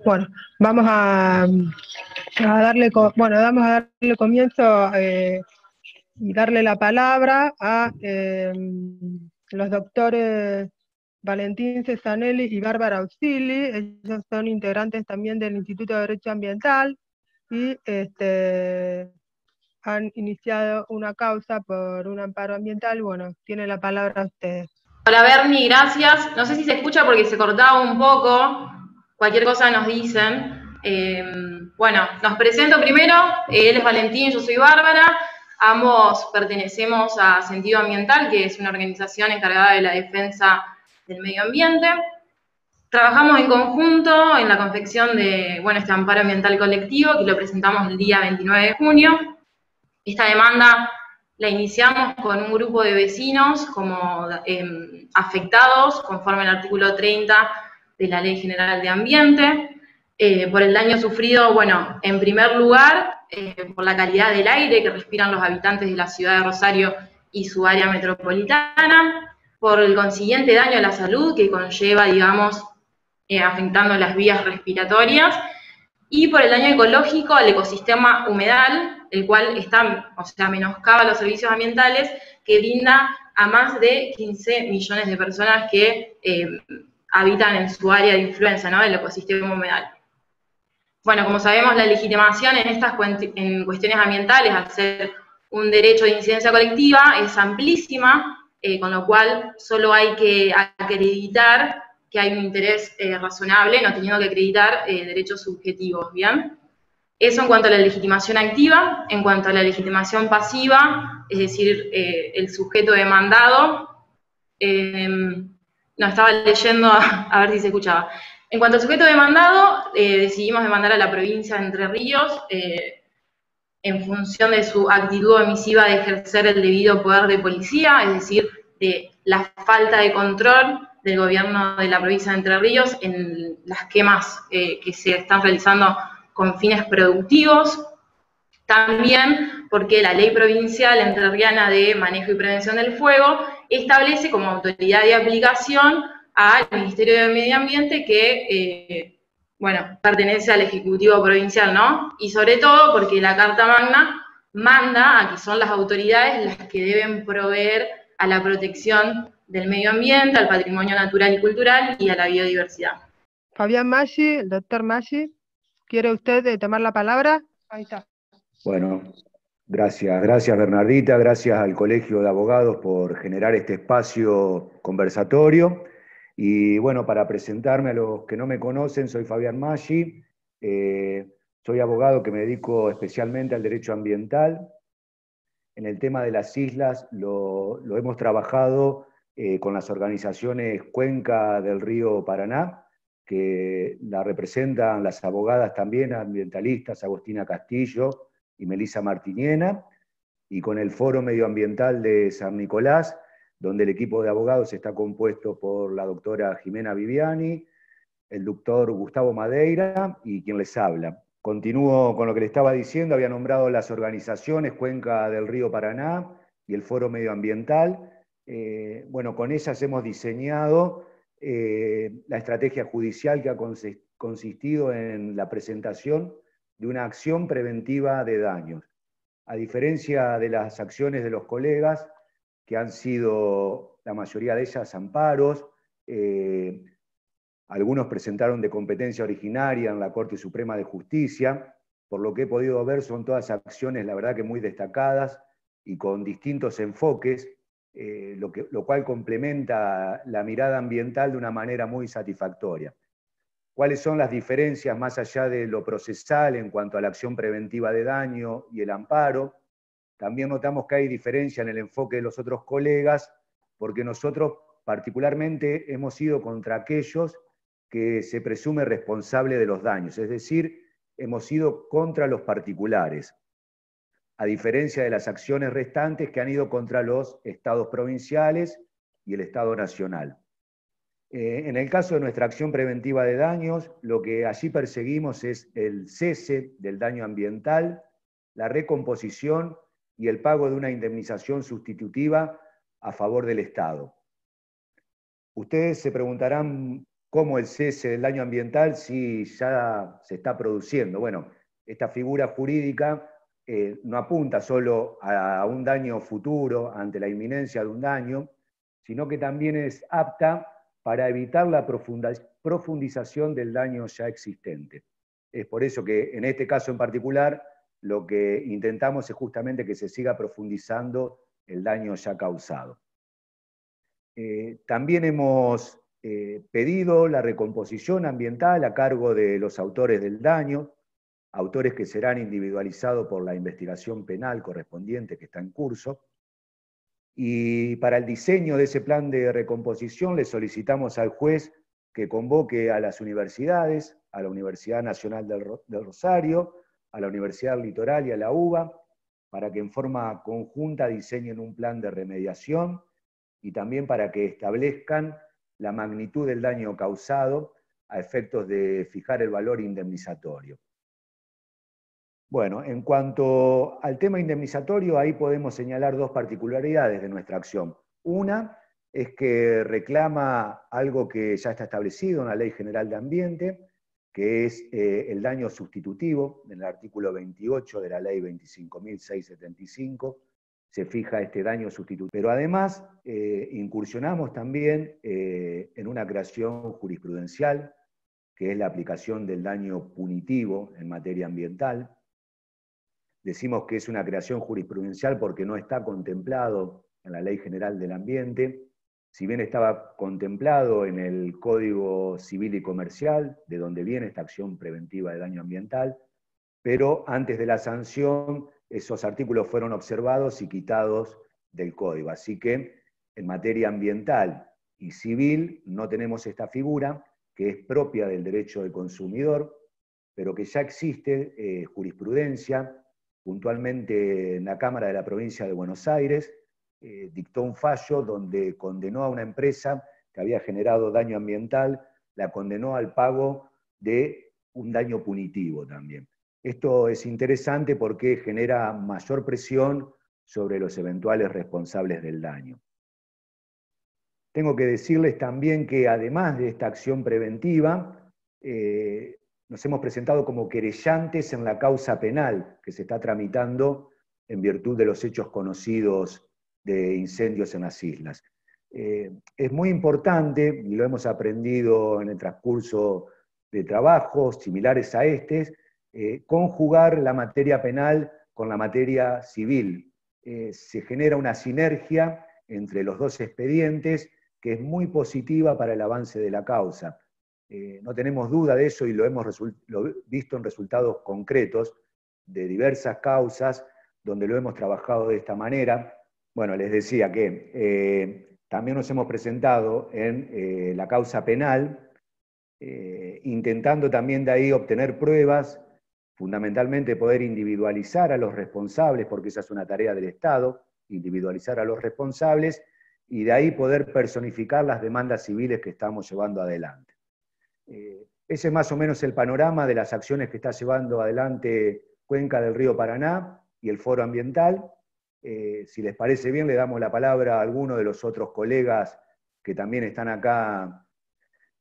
Bueno, vamos a darle comienzo y darle la palabra a los doctores Valentín Cesanelli y Bárbara Auxili. Ellos son integrantes también del Instituto de Derecho Ambiental y han iniciado una causa por un amparo ambiental. Bueno, tiene la palabra ustedes. Hola Bernie, gracias. No sé si se escucha porque se cortaba un poco. Cualquier cosa nos dicen. Bueno, nos presento primero. Él es Valentín, yo soy Bárbara. Ambos pertenecemos a Sentido Ambiental, que es una organización encargada de la defensa del medio ambiente. Trabajamos en conjunto en la confección de este amparo ambiental colectivo, que lo presentamos el día 29 de junio. Esta demanda la iniciamos con un grupo de vecinos como afectados conforme al artículo 30 de la Ley General de Ambiente, por el daño sufrido, en primer lugar, por la calidad del aire que respiran los habitantes de la ciudad de Rosario y su área metropolitana, por el consiguiente daño a la salud que conlleva, afectando las vías respiratorias, y por el daño ecológico al ecosistema humedal, el cual menoscaba los servicios ambientales que brinda a más de 15 millones de personas que habitan en su área de influencia, ¿no?, del ecosistema humedal. Bueno, como sabemos, la legitimación en cuestiones ambientales, al ser un derecho de incidencia colectiva, es amplísima, con lo cual solo hay que acreditar que hay un interés razonable, no teniendo que acreditar derechos subjetivos, ¿bien? Eso en cuanto a la legitimación activa. En cuanto a la legitimación pasiva, es decir, el sujeto demandado, no, estaba leyendo a ver si se escuchaba. En cuanto al sujeto demandado, decidimos demandar a la provincia de Entre Ríos en función de su actitud omisiva de ejercer el debido poder de policía, es decir, de la falta de control del gobierno de la provincia de Entre Ríos en las quemas que se están realizando con fines productivos. También porque la ley provincial entrerriana de manejo y prevención del fuego establece como autoridad de aplicación al Ministerio de Medio Ambiente que, pertenece al Ejecutivo Provincial, ¿no? Y sobre todo porque la Carta Magna manda a que son las autoridades las que deben proveer a la protección del medio ambiente, al patrimonio natural y cultural y a la biodiversidad. Fabián Maggi, el doctor Maggi, ¿quiere usted tomar la palabra? Ahí está. Bueno, gracias Bernardita, gracias al Colegio de Abogados por generar este espacio conversatorio. Y bueno, para presentarme a los que no me conocen, soy Fabián Maggi, soy abogado que me dedico especialmente al derecho ambiental. En el tema de las islas lo hemos trabajado con las organizaciones Cuenca del Río Paraná, que la representan las abogadas también ambientalistas, Agostina Castillo y Melissa Martiniena, y con el Foro Medioambiental de San Nicolás, donde el equipo de abogados está compuesto por la doctora Jimena Viviani, el doctor Gustavo Madeira y quien les habla. Continúo con lo que le estaba diciendo, había nombrado las organizaciones Cuenca del Río Paraná y el Foro Medioambiental. Con ellas hemos diseñado la estrategia judicial que ha consistido en la presentación de una acción preventiva de daños. A diferencia de las acciones de los colegas, que han sido, la mayoría de ellas, amparos, algunos presentaron de competencia originaria en la Corte Suprema de Justicia. Por lo que he podido ver, son todas acciones, la verdad que muy destacadas y con distintos enfoques, lo cual complementa la mirada ambiental de una manera muy satisfactoria. ¿Cuáles son las diferencias más allá de lo procesal en cuanto a la acción preventiva de daño y el amparo? También notamos que hay diferencia en el enfoque de los otros colegas, porque nosotros particularmente hemos ido contra aquellos que se presume responsable de los daños, es decir, hemos ido contra los particulares, a diferencia de las acciones restantes que han ido contra los estados provinciales y el Estado Nacional. En el caso de nuestra acción preventiva de daños, lo que allí perseguimos es el cese del daño ambiental, la recomposición y el pago de una indemnización sustitutiva a favor del Estado. Ustedes se preguntarán cómo el cese del daño ambiental sí ya se está produciendo. Bueno, esta figura jurídica no apunta solo a un daño futuro ante la inminencia de un daño, sino que también es apta para evitar la profundización del daño ya existente. Es por eso que en este caso en particular lo que intentamos es justamente que se siga profundizando el daño ya causado. También hemos pedido la recomposición ambiental a cargo de los autores del daño, autores que serán individualizados por la investigación penal correspondiente que está en curso. Y para el diseño de ese plan de recomposición le solicitamos al juez que convoque a las universidades, a la Universidad Nacional del Rosario, a la Universidad del Litoral y a la UBA, para que en forma conjunta diseñen un plan de remediación y también para que establezcan la magnitud del daño causado a efectos de fijar el valor indemnizatorio. Bueno, en cuanto al tema indemnizatorio, ahí podemos señalar dos particularidades de nuestra acción. Una es que reclama algo que ya está establecido en la Ley General de Ambiente, que es el daño sustitutivo, en el artículo 28 de la Ley 25.675, se fija este daño sustitutivo. Pero además incursionamos también en una creación jurisprudencial, que es la aplicación del daño punitivo en materia ambiental. Decimos que es una creación jurisprudencial porque no está contemplado en la Ley General del Ambiente, si bien estaba contemplado en el Código Civil y Comercial, de donde viene esta acción preventiva de daño ambiental, pero antes de la sanción esos artículos fueron observados y quitados del Código. Así que en materia ambiental y civil no tenemos esta figura, que es propia del derecho del consumidor, pero que ya existe jurisprudencia. Puntualmente en la Cámara de la Provincia de Buenos Aires dictó un fallo donde condenó a una empresa que había generado daño ambiental, la condenó al pago de un daño punitivo también. Esto es interesante porque genera mayor presión sobre los eventuales responsables del daño. Tengo que decirles también que además de esta acción preventiva, nos hemos presentado como querellantes en la causa penal que se está tramitando en virtud de los hechos conocidos de incendios en las islas. Es muy importante, y lo hemos aprendido en el transcurso de trabajos similares a este, conjugar la materia penal con la materia civil. Se genera una sinergia entre los dos expedientes que es muy positiva para el avance de la causa. No tenemos duda de eso y lo hemos visto en resultados concretos de diversas causas donde lo hemos trabajado de esta manera. Bueno, les decía que también nos hemos presentado en la causa penal, intentando también de ahí obtener pruebas, fundamentalmente poder individualizar a los responsables, porque esa es una tarea del Estado, individualizar a los responsables, y de ahí poder personificar las demandas civiles que estamos llevando adelante. Ese es más o menos el panorama de las acciones que está llevando adelante Cuenca del Río Paraná y el Foro Ambiental. Si les parece bien, le damos la palabra a alguno de los otros colegas que también están acá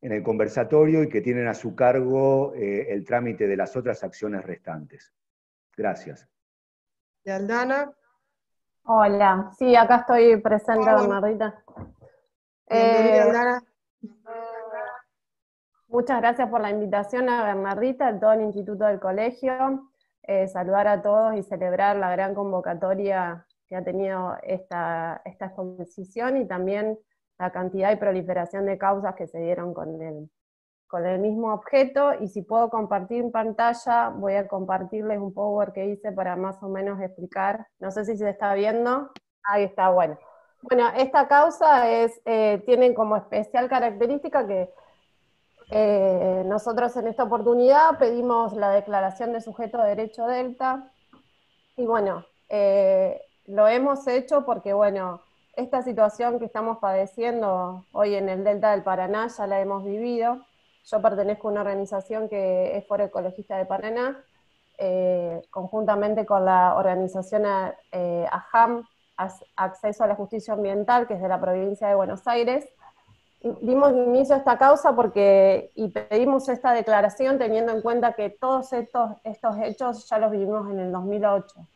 en el conversatorio y que tienen a su cargo el trámite de las otras acciones restantes. Gracias. ¿Y Aldana? Hola, sí, acá estoy presente, Bernardita. Bienvenida, Aldana. Muchas gracias por la invitación a Bernardita, a todo el Instituto del Colegio. Saludar a todos y celebrar la gran convocatoria que ha tenido esta exposición y también la cantidad y proliferación de causas que se dieron con el mismo objeto. Y si puedo compartir en pantalla, voy a compartirles un power que hice para más o menos explicar. No sé si se está viendo. Ahí está, bueno. Bueno, esta causa tiene como especial característica que nosotros en esta oportunidad pedimos la declaración de sujeto de derecho delta, y bueno, lo hemos hecho porque, bueno, esta situación que estamos padeciendo hoy en el Delta del Paraná ya la hemos vivido. Yo pertenezco a una organización que es Foro Ecologista de Paraná, conjuntamente con la organización AJAM, Acceso a la Justicia Ambiental, que es de la provincia de Buenos Aires. dimos inicio a esta causa y pedimos esta declaración teniendo en cuenta que todos estos hechos ya los vivimos en el 2008,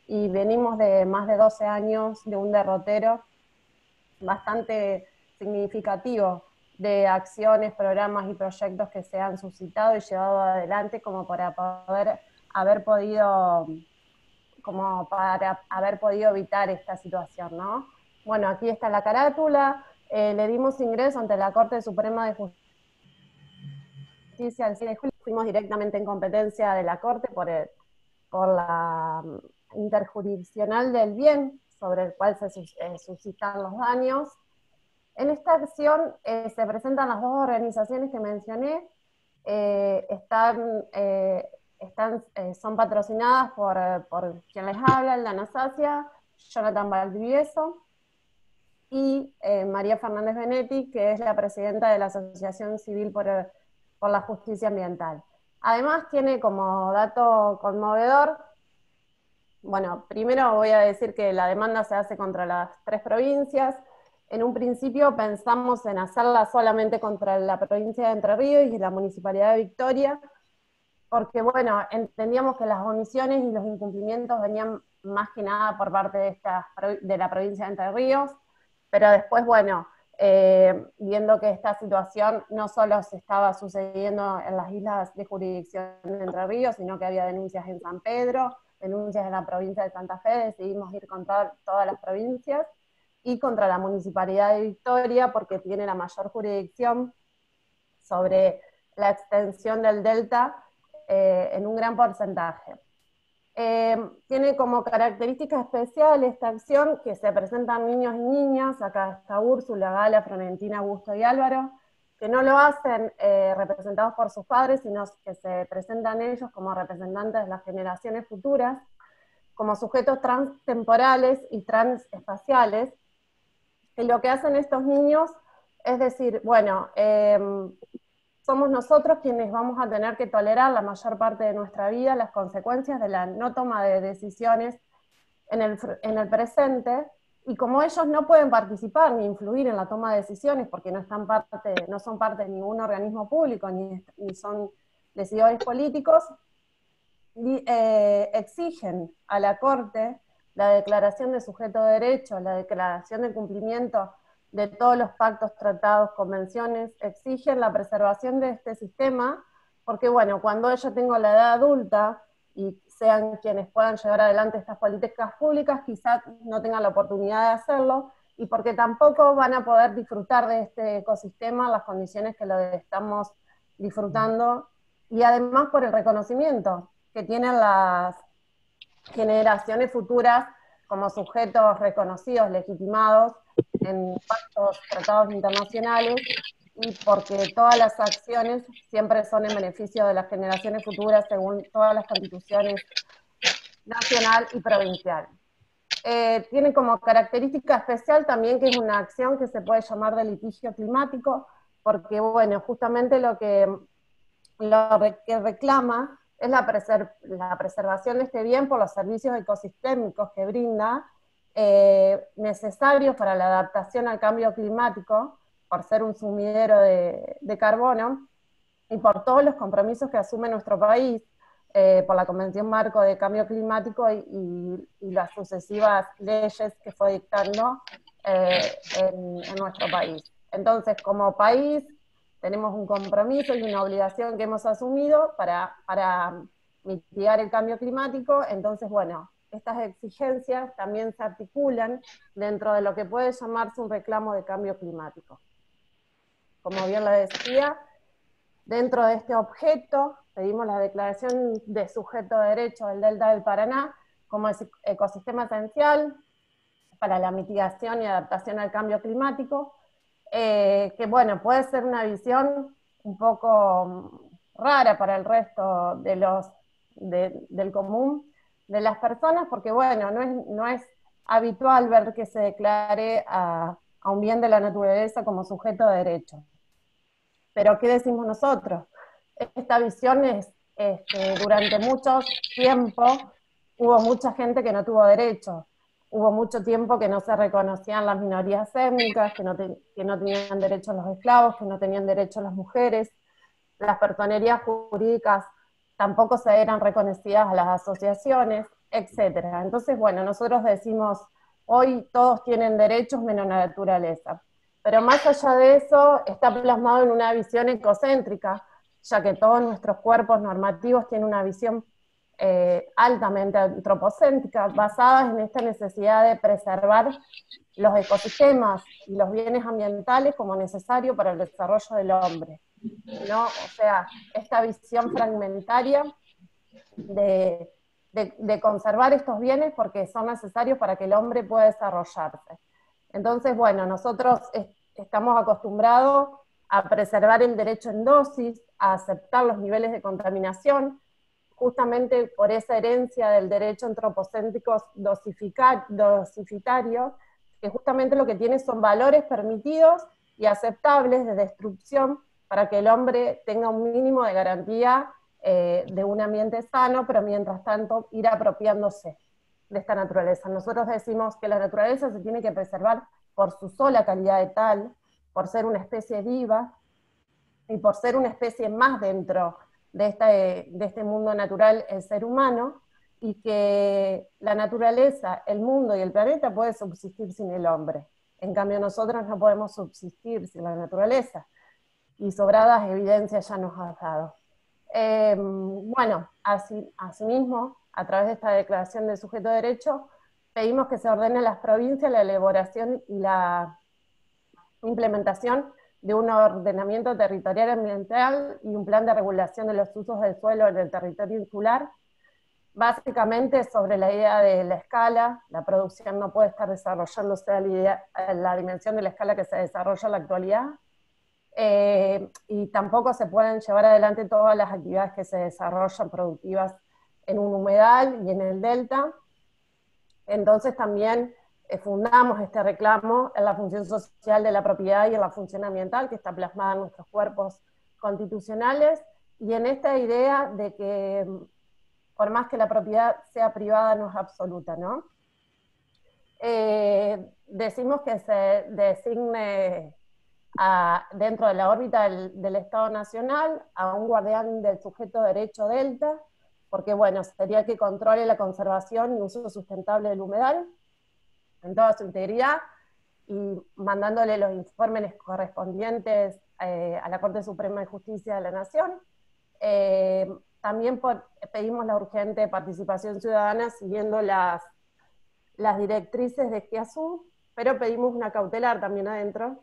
y venimos de más de 12 años de un derrotero bastante significativo de acciones, programas y proyectos que se han suscitado y llevado adelante como para haber podido evitar esta situación, ¿no? Bueno, aquí está la carátula. Le dimos ingreso ante la Corte Suprema de Justicia el 6 de julio, fuimos directamente en competencia de la Corte por la interjurisdiccional del bien, sobre el cual se suscitan los daños. En esta acción se presentan las dos organizaciones que mencioné, son patrocinadas por quien les habla, la Anastasia, Jonathan Valdivieso, y María Fernández Benetti, que es la presidenta de la Asociación Civil por la Justicia Ambiental. Además tiene como dato conmovedor, bueno, primero voy a decir que la demanda se hace contra las 3 provincias. En un principio pensamos en hacerla solamente contra la provincia de Entre Ríos y la Municipalidad de Victoria, porque bueno, entendíamos que las omisiones y los incumplimientos venían más que nada por parte de la provincia de Entre Ríos, pero después, bueno, viendo que esta situación no solo se estaba sucediendo en las islas de jurisdicción de Entre Ríos, sino que había denuncias en San Pedro, denuncias en la provincia de Santa Fe, decidimos ir contra todas las provincias y contra la Municipalidad de Victoria, porque tiene la mayor jurisdicción sobre la extensión del delta en un gran porcentaje. Tiene como característica especial esta acción que se presentan niños y niñas, acá está Úrsula, Gala, Florentina, Augusto y Álvaro, que no lo hacen representados por sus padres, sino que se presentan ellos como representantes de las generaciones futuras, como sujetos transtemporales y transespaciales, y lo que hacen estos niños es decir, bueno, somos nosotros quienes vamos a tener que tolerar la mayor parte de nuestra vida las consecuencias de la no toma de decisiones en el presente, y como ellos no pueden participar ni influir en la toma de decisiones porque no son parte de ningún organismo público ni son decidores políticos, exigen a la Corte la declaración de sujeto de derecho, la declaración de cumplimiento de todos los pactos, tratados, convenciones, exigen la preservación de este sistema, porque bueno, cuando yo tengo la edad adulta y sean quienes puedan llevar adelante estas políticas públicas, quizás no tengan la oportunidad de hacerlo, y porque tampoco van a poder disfrutar de este ecosistema en las condiciones que lo estamos disfrutando, y además por el reconocimiento que tienen las generaciones futuras como sujetos reconocidos, legitimados en pactos, tratados internacionales, y porque todas las acciones siempre son en beneficio de las generaciones futuras según todas las constituciones nacional y provincial. Tiene como característica especial también que es una acción que se puede llamar de litigio climático, porque bueno, justamente lo que reclama es la preservación de este bien por los servicios ecosistémicos que brinda, necesarios para la adaptación al cambio climático, por ser un sumidero de carbono, y por todos los compromisos que asume nuestro país, por la Convención Marco de Cambio Climático y las sucesivas leyes que fue dictando en nuestro país. Entonces, como país, tenemos un compromiso y una obligación que hemos asumido para mitigar el cambio climático. Entonces, bueno, estas exigencias también se articulan dentro de lo que puede llamarse un reclamo de cambio climático. Como bien le decía, dentro de este objeto pedimos la declaración de sujeto de derecho del Delta del Paraná como ecosistema esencial para la mitigación y adaptación al cambio climático, que bueno, puede ser una visión un poco rara para el resto del común de las personas, porque bueno, no es habitual ver que se declare a un bien de la naturaleza como sujeto de derecho. Pero ¿qué decimos nosotros? Esta visión es, durante mucho tiempo hubo mucha gente que no tuvo derecho. hubo mucho tiempo que no se reconocían las minorías étnicas, que no tenían derechos los esclavos, que no tenían derechos las mujeres, las personerías jurídicas tampoco se eran reconocidas a las asociaciones, etc. Entonces, bueno, nosotros decimos, hoy todos tienen derechos menos la naturaleza. Pero más allá de eso, está plasmado en una visión ecocéntrica, ya que todos nuestros cuerpos normativos tienen una visión altamente antropocéntrica, basadas en esta necesidad de preservar los ecosistemas y los bienes ambientales como necesario para el desarrollo del hombre, ¿no? O sea, esta visión fragmentaria de conservar estos bienes porque son necesarios para que el hombre pueda desarrollarse. Entonces, bueno, nosotros estamos acostumbrados a preservar el derecho en dosis, a aceptar los niveles de contaminación, justamente por esa herencia del derecho antropocéntrico dosifitario, que justamente lo que tiene son valores permitidos y aceptables de destrucción para que el hombre tenga un mínimo de garantía de un ambiente sano, pero mientras tanto ir apropiándose de esta naturaleza. Nosotros decimos que la naturaleza se tiene que preservar por su sola calidad de tal, por ser una especie viva, y por ser una especie más dentro de este mundo natural, el ser humano, y que la naturaleza, el mundo y el planeta puede subsistir sin el hombre. En cambio nosotros no podemos subsistir sin la naturaleza, y sobradas evidencias ya nos ha dado. Bueno, asimismo, a través de esta declaración de sujeto de derecho, pedimos que se ordene a las provincias la elaboración y la implementación de un ordenamiento territorial ambiental y un plan de regulación de los usos del suelo en el territorio insular, básicamente sobre la idea de la escala. La producción no puede estar desarrollándose a la dimensión de la escala que se desarrolla en la actualidad, y tampoco se pueden llevar adelante todas las actividades que se desarrollan productivas en un humedal y en el delta. Entonces también fundamos este reclamo en la función social de la propiedad y en la función ambiental que está plasmada en nuestros cuerpos constitucionales, y en esta idea de que por más que la propiedad sea privada no es absoluta, ¿no? Decimos que se designe dentro de la órbita del Estado Nacional a un guardián del sujeto de derecho delta, porque bueno, sería que controle la conservación y uso sustentable del humedal en toda su integridad, y mandándole los informes correspondientes a la Corte Suprema de Justicia de la Nación. También pedimos la urgente participación ciudadana siguiendo las directrices de Esquiazú, pero pedimos una cautelar también adentro,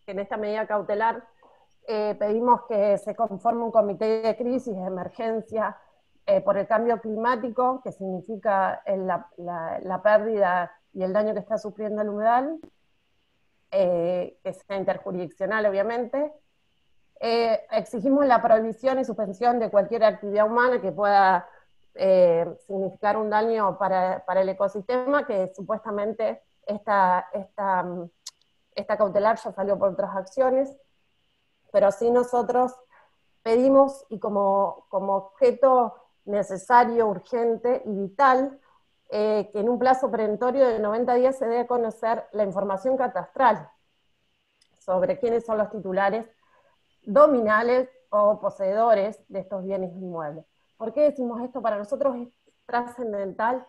que en esta medida cautelar pedimos que se conforme un comité de crisis, de emergencia, por el cambio climático, que significa la pérdida y el daño que está sufriendo el humedal, que sea interjurisdiccional obviamente. Exigimos la prohibición y suspensión de cualquier actividad humana que pueda significar un daño para el ecosistema, que supuestamente esta cautelar ya salió por otras acciones, pero sí nosotros pedimos, y como objeto necesario, urgente y vital, que en un plazo perentorio de 90 días se dé a conocer la información catastral sobre quiénes son los titulares dominales o poseedores de estos bienes inmuebles. ¿Por qué decimos esto? Para nosotros es trascendental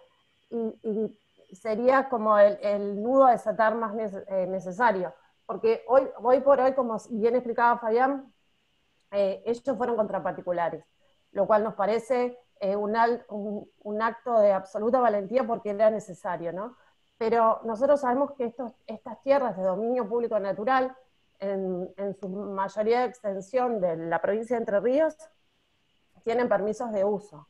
y sería como el nudo a desatar más necesario, porque hoy por hoy, como bien explicaba Fabián, ellos fueron contra particulares, lo cual nos parece un acto de absoluta valentía porque era necesario, ¿no? Pero nosotros sabemos que estas tierras de dominio público natural, en su mayoría de extensión de la provincia de Entre Ríos, tienen permisos de uso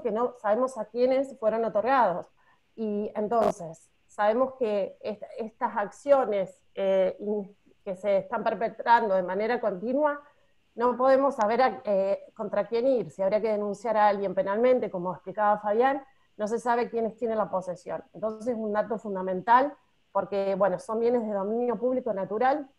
que no sabemos a quiénes fueron otorgados, y entonces sabemos que estas acciones que se están perpetrando de manera continua, no podemos saber contra quién ir, si habría que denunciar a alguien penalmente, como explicaba Fabián, no se sabe quiénes tienen la posesión. Entonces es un dato fundamental, porque bueno, son bienes de dominio público natural,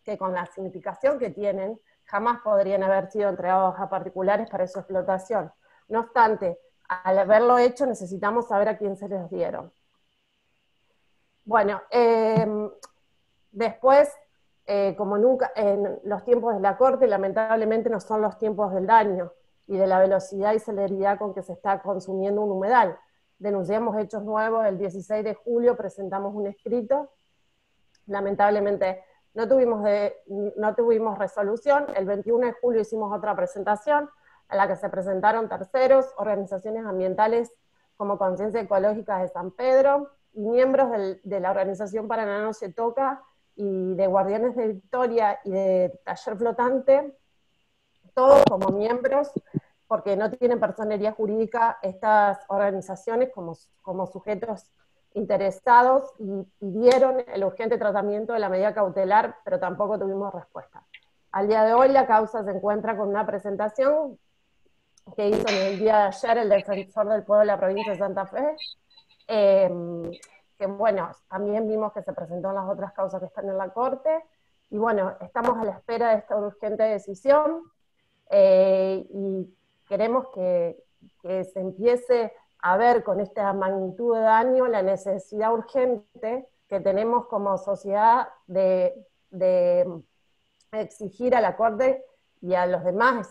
que con la significación que tienen, jamás podrían haber sido entregados a particulares para su explotación. No obstante, al haberlo hecho necesitamos saber a quién se les dieron. Bueno, después, como nunca, en los tiempos de la Corte lamentablemente no son los tiempos del daño y de la velocidad y celeridad con que se está consumiendo un humedal. Denunciamos hechos nuevos, el 16 de julio presentamos un escrito, lamentablemente no tuvimos resolución, el 21 de julio hicimos otra presentación, a la que se presentaron terceros, organizaciones ambientales como Conciencia Ecológica de San Pedro, y miembros de la organización Paraná No Se Toca, y de Guardianes de Victoria y de Taller Flotante, todos como miembros, porque no tienen personería jurídica estas organizaciones como sujetos interesados, y pidieron el urgente tratamiento de la medida cautelar, pero tampoco tuvimos respuesta. Al día de hoy la causa se encuentra con una presentación que hizo en el día de ayer el defensor del pueblo de la provincia de Santa Fe, que bueno, también vimos que se presentó en las otras causas que están en la Corte, y bueno, estamos a la espera de esta urgente decisión, y queremos que se empiece a ver con esta magnitud de daño la necesidad urgente que tenemos como sociedad de exigir a la Corte y a los demás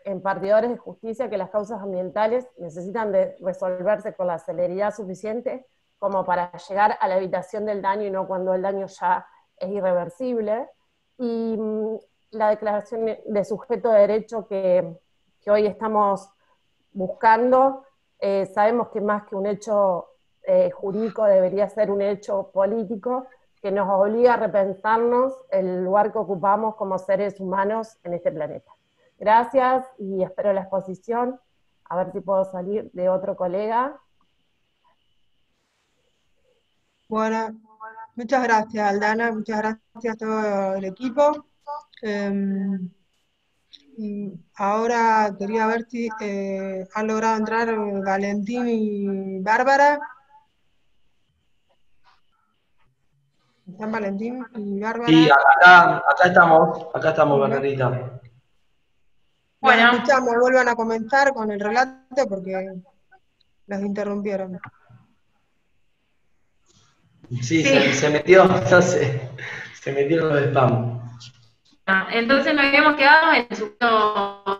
impartidores de justicia que las causas ambientales necesitan de resolverse con la celeridad suficiente como para llegar a la evitación del daño y no cuando el daño ya es irreversible. Y la declaración de sujeto de derecho que hoy estamos buscando, sabemos que más que un hecho jurídico debería ser un hecho político que nos obliga a repensarnos el lugar que ocupamos como seres humanos en este planeta. Gracias y espero la exposición, a ver si puedo salir de otro colega. Bueno, muchas gracias Aldana, muchas gracias a todo el equipo. Y ahora quería ver si han logrado entrar Valentín y Bárbara. ¿Están Valentín y Bárbara? Sí, acá estamos, Bernardita. Bueno, escuchamos, vuelvan a comenzar con el relato porque los interrumpieron. Sí. Se metió, se metieron los spam. Entonces nos habíamos quedado en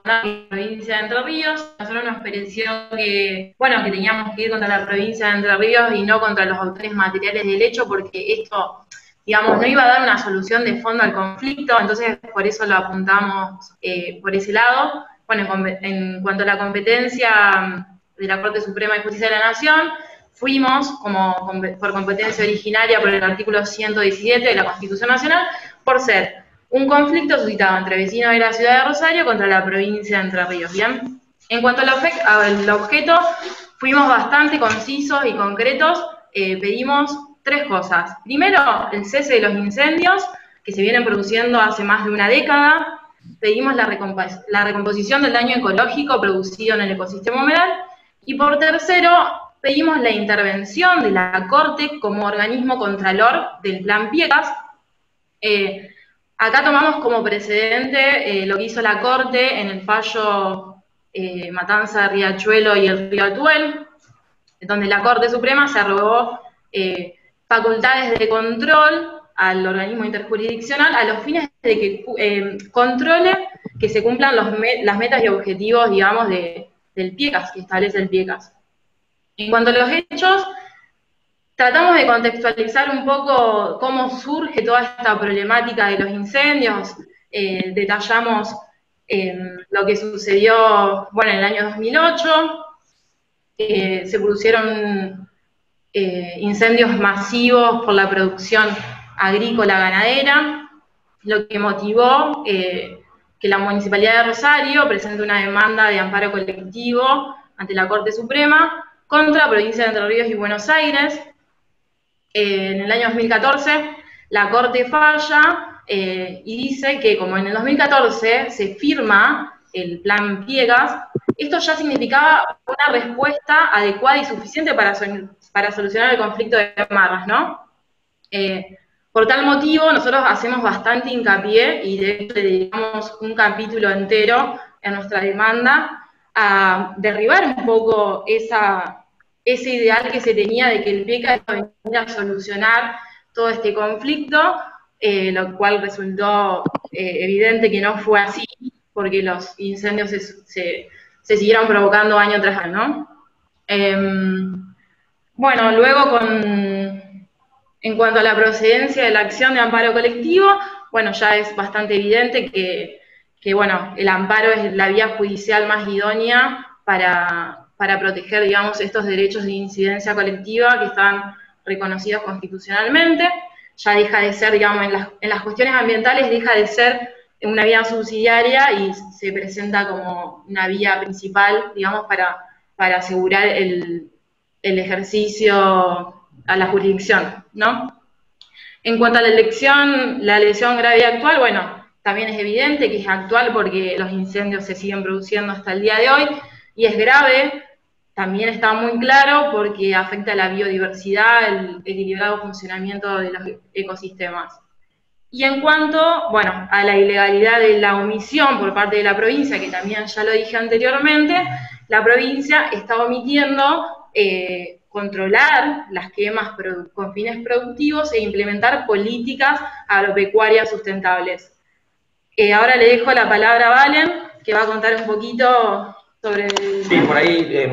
la provincia de Entre Ríos. A nosotros nos pareció que teníamos que ir contra la provincia de Entre Ríos y no contra los autores materiales del hecho, porque esto, digamos, no iba a dar una solución de fondo al conflicto, entonces por eso lo apuntamos por ese lado. Bueno, en cuanto a la competencia de la Corte Suprema de Justicia de la Nación, fuimos, por competencia originaria por el artículo 117 de la Constitución Nacional, por ser un conflicto suscitado entre vecinos de la ciudad de Rosario contra la provincia de Entre Ríos, ¿bien? En cuanto al objeto, fuimos bastante concisos y concretos, pedimos 3 cosas. Primero, el cese de los incendios, que se vienen produciendo hace más de una década. Pedimos la recomposición del daño ecológico producido en el ecosistema humedal. Y por tercero, pedimos la intervención de la Corte como organismo contralor del Plan Piegas. Acá tomamos como precedente lo que hizo la Corte en el fallo Matanza de Riachuelo y el río Atuel, donde la Corte Suprema se arrogó facultades de control al organismo interjurisdiccional a los fines de que controle que se cumplan las metas y objetivos, digamos, del Piegas, que establece el Piegas. En cuanto a los hechos, tratamos de contextualizar un poco cómo surge toda esta problemática de los incendios. Detallamos lo que sucedió, en el año 2008. Se produjeron incendios masivos por la producción agrícola ganadera, lo que motivó que la Municipalidad de Rosario presente una demanda de amparo colectivo ante la Corte Suprema contra la provincia de Entre Ríos y Buenos Aires. En el año 2014 la Corte falla y dice que como en el 2014 se firma el Plan Piegas, esto ya significaba una respuesta adecuada y suficiente para solucionar el conflicto de Marras, ¿no? Por tal motivo, nosotros hacemos bastante hincapié, y de hecho le dedicamos un capítulo entero en nuestra demanda, a derribar un poco ese ideal que se tenía de que el PIECA iba a venir a solucionar todo este conflicto, lo cual resultó evidente que no fue así, porque los incendios se siguieron provocando año tras año, ¿no? Bueno, luego en cuanto a la procedencia de la acción de amparo colectivo, bueno, ya es bastante evidente que bueno, el amparo es la vía judicial más idónea para proteger, digamos, estos derechos de incidencia colectiva que están reconocidos constitucionalmente. Ya deja de ser, digamos, en las cuestiones ambientales deja de ser una vía subsidiaria y se presenta como una vía principal, digamos, para asegurar el ejercicio a la jurisdicción, ¿no? En cuanto a la lesión grave y actual, bueno, también es evidente que es actual porque los incendios se siguen produciendo hasta el día de hoy, y es grave, también está muy claro porque afecta a la biodiversidad, el equilibrado funcionamiento de los ecosistemas. Y en cuanto, bueno, a la ilegalidad de la omisión por parte de la provincia, que también ya lo dije anteriormente, la provincia está omitiendo controlar las quemas con fines productivos e implementar políticas agropecuarias sustentables. Ahora le dejo la palabra a Valen, que va a contar un poquito sobre... Sí, por ahí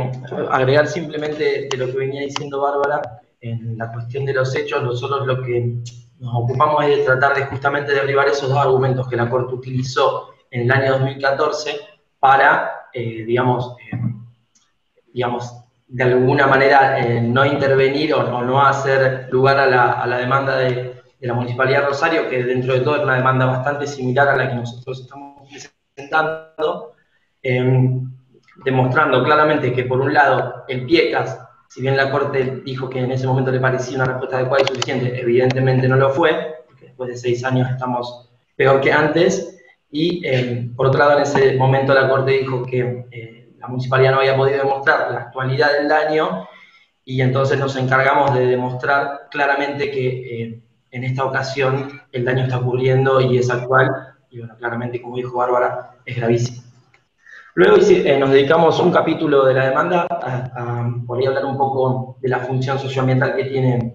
agregar simplemente de lo que venía diciendo Bárbara, en la cuestión de los hechos, nosotros lo que nos ocupamos es de tratar de justamente derribar esos dos argumentos que la Corte utilizó en el año 2014 para, digamos, de alguna manera no intervenir o no hacer lugar a la demanda de la Municipalidad de Rosario, que dentro de todo es una demanda bastante similar a la que nosotros estamos presentando, demostrando claramente que por un lado el PIECAS, si bien la Corte dijo que en ese momento le parecía una respuesta adecuada y suficiente, evidentemente no lo fue, porque después de 6 años estamos peor que antes, y por otro lado en ese momento la Corte dijo que la Municipalidad no había podido demostrar la actualidad del daño, y entonces nos encargamos de demostrar claramente que en esta ocasión el daño está ocurriendo y es actual, y bueno, claramente, como dijo Bárbara, es gravísimo. Luego nos dedicamos un capítulo de la demanda a hablar un poco de la función socioambiental que tiene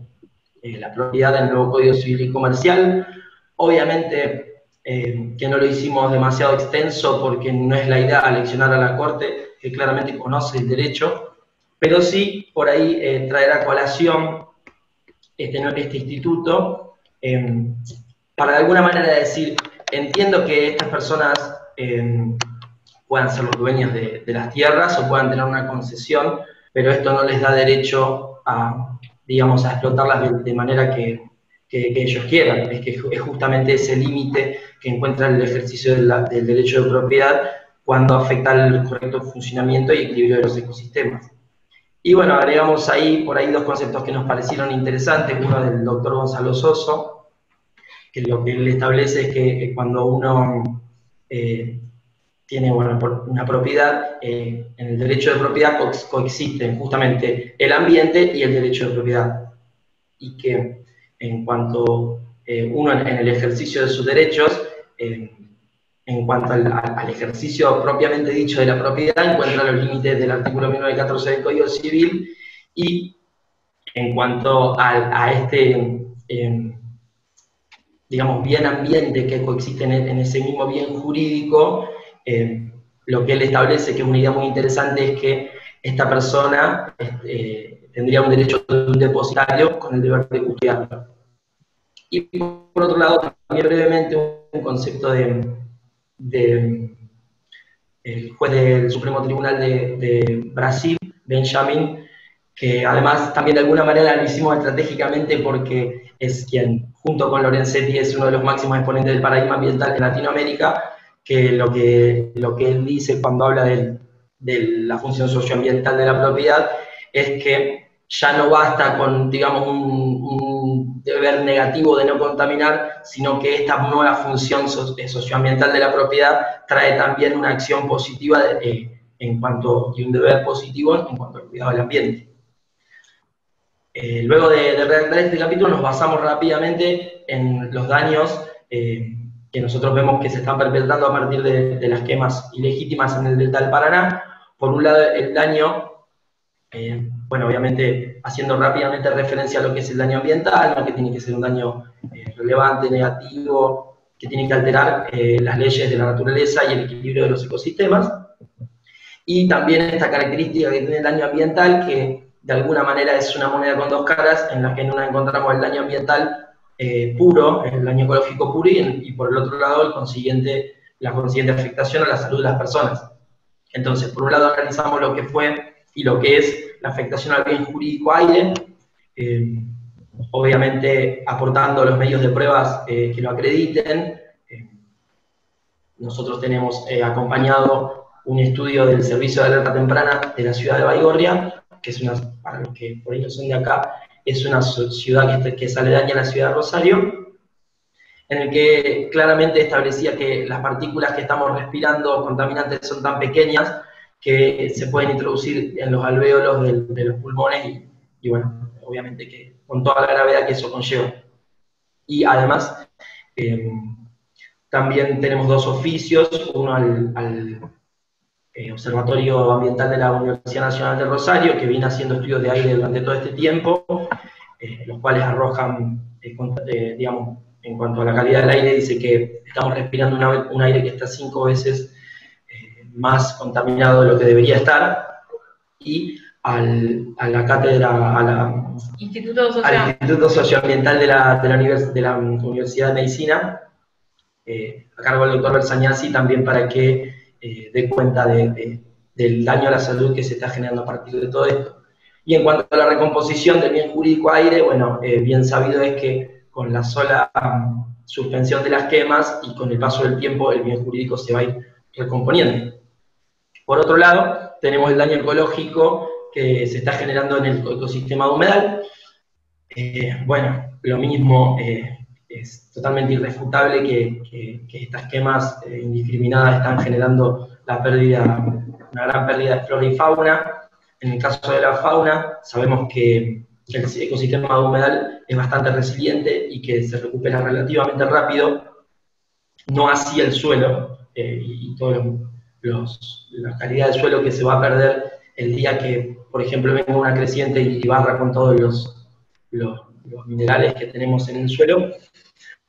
la propiedad del nuevo Código Civil y Comercial. Obviamente que no lo hicimos demasiado extenso porque no es la idea aleccionar a la Corte, que claramente conoce el derecho, pero sí por ahí traer a colación este instituto para de alguna manera decir, entiendo que estas personas puedan ser los dueños de las tierras o puedan tener una concesión, pero esto no les da derecho a, digamos, a explotarlas de manera que ellos quieran. Es justamente ese límite que encuentra el ejercicio del derecho de propiedad cuando afecta al correcto funcionamiento y equilibrio de los ecosistemas. Y bueno, agregamos ahí, por ahí 2 conceptos que nos parecieron interesantes, uno del doctor Gonzalo Soso, que lo que él establece es que cuando uno tiene una propiedad, en el derecho de propiedad coexisten justamente el ambiente y el derecho de propiedad. Y que en cuanto uno en el ejercicio de sus derechos, en cuanto al ejercicio propiamente dicho de la propiedad, encuentra los límites del artículo 1914 del Código Civil, y en cuanto a este, digamos, bien ambiente que coexiste en ese mismo bien jurídico, lo que él establece, que es una idea muy interesante, es que esta persona tendría un derecho de un depositario con el deber de custodiarlo. Y por otro lado, también brevemente, un concepto el juez del Supremo Tribunal de Brasil, Benjamin, que además también de alguna manera lo hicimos estratégicamente porque es quien, junto con Lorenzetti, es uno de los máximos exponentes del paradigma ambiental en Latinoamérica, que lo que él dice cuando habla de la función socioambiental de la propiedad es que ya no basta con, digamos, un deber negativo de no contaminar, sino que esta nueva función socioambiental de la propiedad trae también una acción positiva y un deber positivo en cuanto al cuidado del ambiente. Luego de redactar este capítulo nos basamos rápidamente en los daños que nosotros vemos que se están perpetrando a partir de las quemas ilegítimas en el delta del Paraná, Por un lado, el daño, bueno, obviamente haciendo rápidamente referencia a lo que es el daño ambiental, ¿no? Que tiene que ser un daño relevante, negativo, que tiene que alterar las leyes de la naturaleza y el equilibrio de los ecosistemas. Y también esta característica que tiene el daño ambiental, que de alguna manera es una moneda con dos caras, en la que en una encontramos el daño ambiental puro, el daño ecológico puro, y por el otro lado la consiguiente afectación a la salud de las personas. Entonces, por un lado analizamos lo que fue y lo que es la afectación al bien jurídico aire, obviamente aportando los medios de pruebas que lo acrediten. Nosotros tenemos acompañado un estudio del Servicio de Alerta Temprana de la ciudad de Baigorria, que es una, para los que por ahí no son de acá, es una ciudad que es aledaña a la ciudad de Rosario, en el que claramente establecía que las partículas que estamos respirando contaminantes son tan pequeñas que se pueden introducir en los alvéolos de los pulmones y bueno, obviamente que con toda la gravedad que eso conlleva. Y además, también tenemos dos oficios, uno al Observatorio Ambiental de la Universidad Nacional de Rosario, que viene haciendo estudios de aire durante todo este tiempo, los cuales arrojan, digamos, en cuanto a la calidad del aire, dice que estamos respirando un aire que está 5 veces más contaminado de lo que debería estar, y a la cátedra, al Instituto Socioambiental de la Universidad de Medicina, a cargo del doctor Bersagnasi, también para que dé cuenta del daño a la salud que se está generando a partir de todo esto. Y en cuanto a la recomposición del bien jurídico aire, bueno, bien sabido es que con la sola suspensión de las quemas y con el paso del tiempo el bien jurídico se va a ir recomponiendo. Por otro lado, tenemos el daño ecológico que se está generando en el ecosistema de humedal. Bueno, lo mismo, es totalmente irrefutable que estas quemas indiscriminadas están generando una gran pérdida de flora y fauna. En el caso de la fauna, sabemos que el ecosistema de humedal es bastante resiliente y que se recupera relativamente rápido, no así el suelo y toda la calidad del suelo que se va a perder el día que, por ejemplo, venga una creciente y barra con todos los minerales que tenemos en el suelo.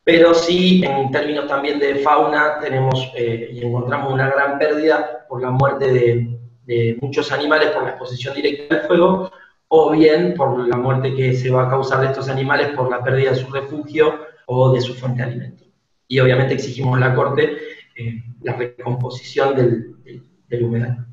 Pero sí, en términos también de fauna, tenemos y encontramos una gran pérdida por la muerte de muchos animales por la exposición directa al fuego, o bien por la muerte que se va a causar de estos animales por la pérdida de su refugio o de su fuente de alimento. Y obviamente exigimos a la Corte la recomposición del humedal.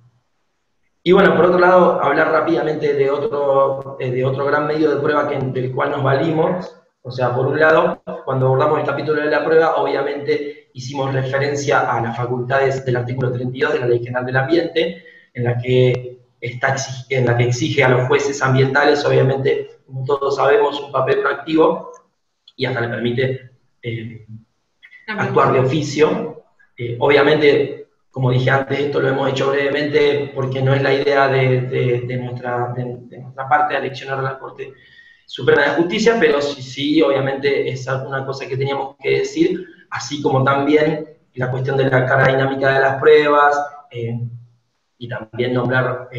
Y bueno, por otro lado, hablar rápidamente de otro gran medio de prueba del cual nos valimos. O sea, por un lado, cuando abordamos el capítulo de la prueba, obviamente hicimos referencia a las facultades del artículo 32 de la Ley General del Ambiente, en la que exige a los jueces ambientales, obviamente, como todos sabemos, un papel proactivo y hasta le permite actuar de oficio. Obviamente, como dije antes, esto lo hemos hecho brevemente porque no es la idea de nuestra parte de aleccionar a la Corte Suprema de Justicia, pero sí, obviamente es alguna cosa que teníamos que decir, así como también la cuestión de la carga dinámica de las pruebas, y también nombrar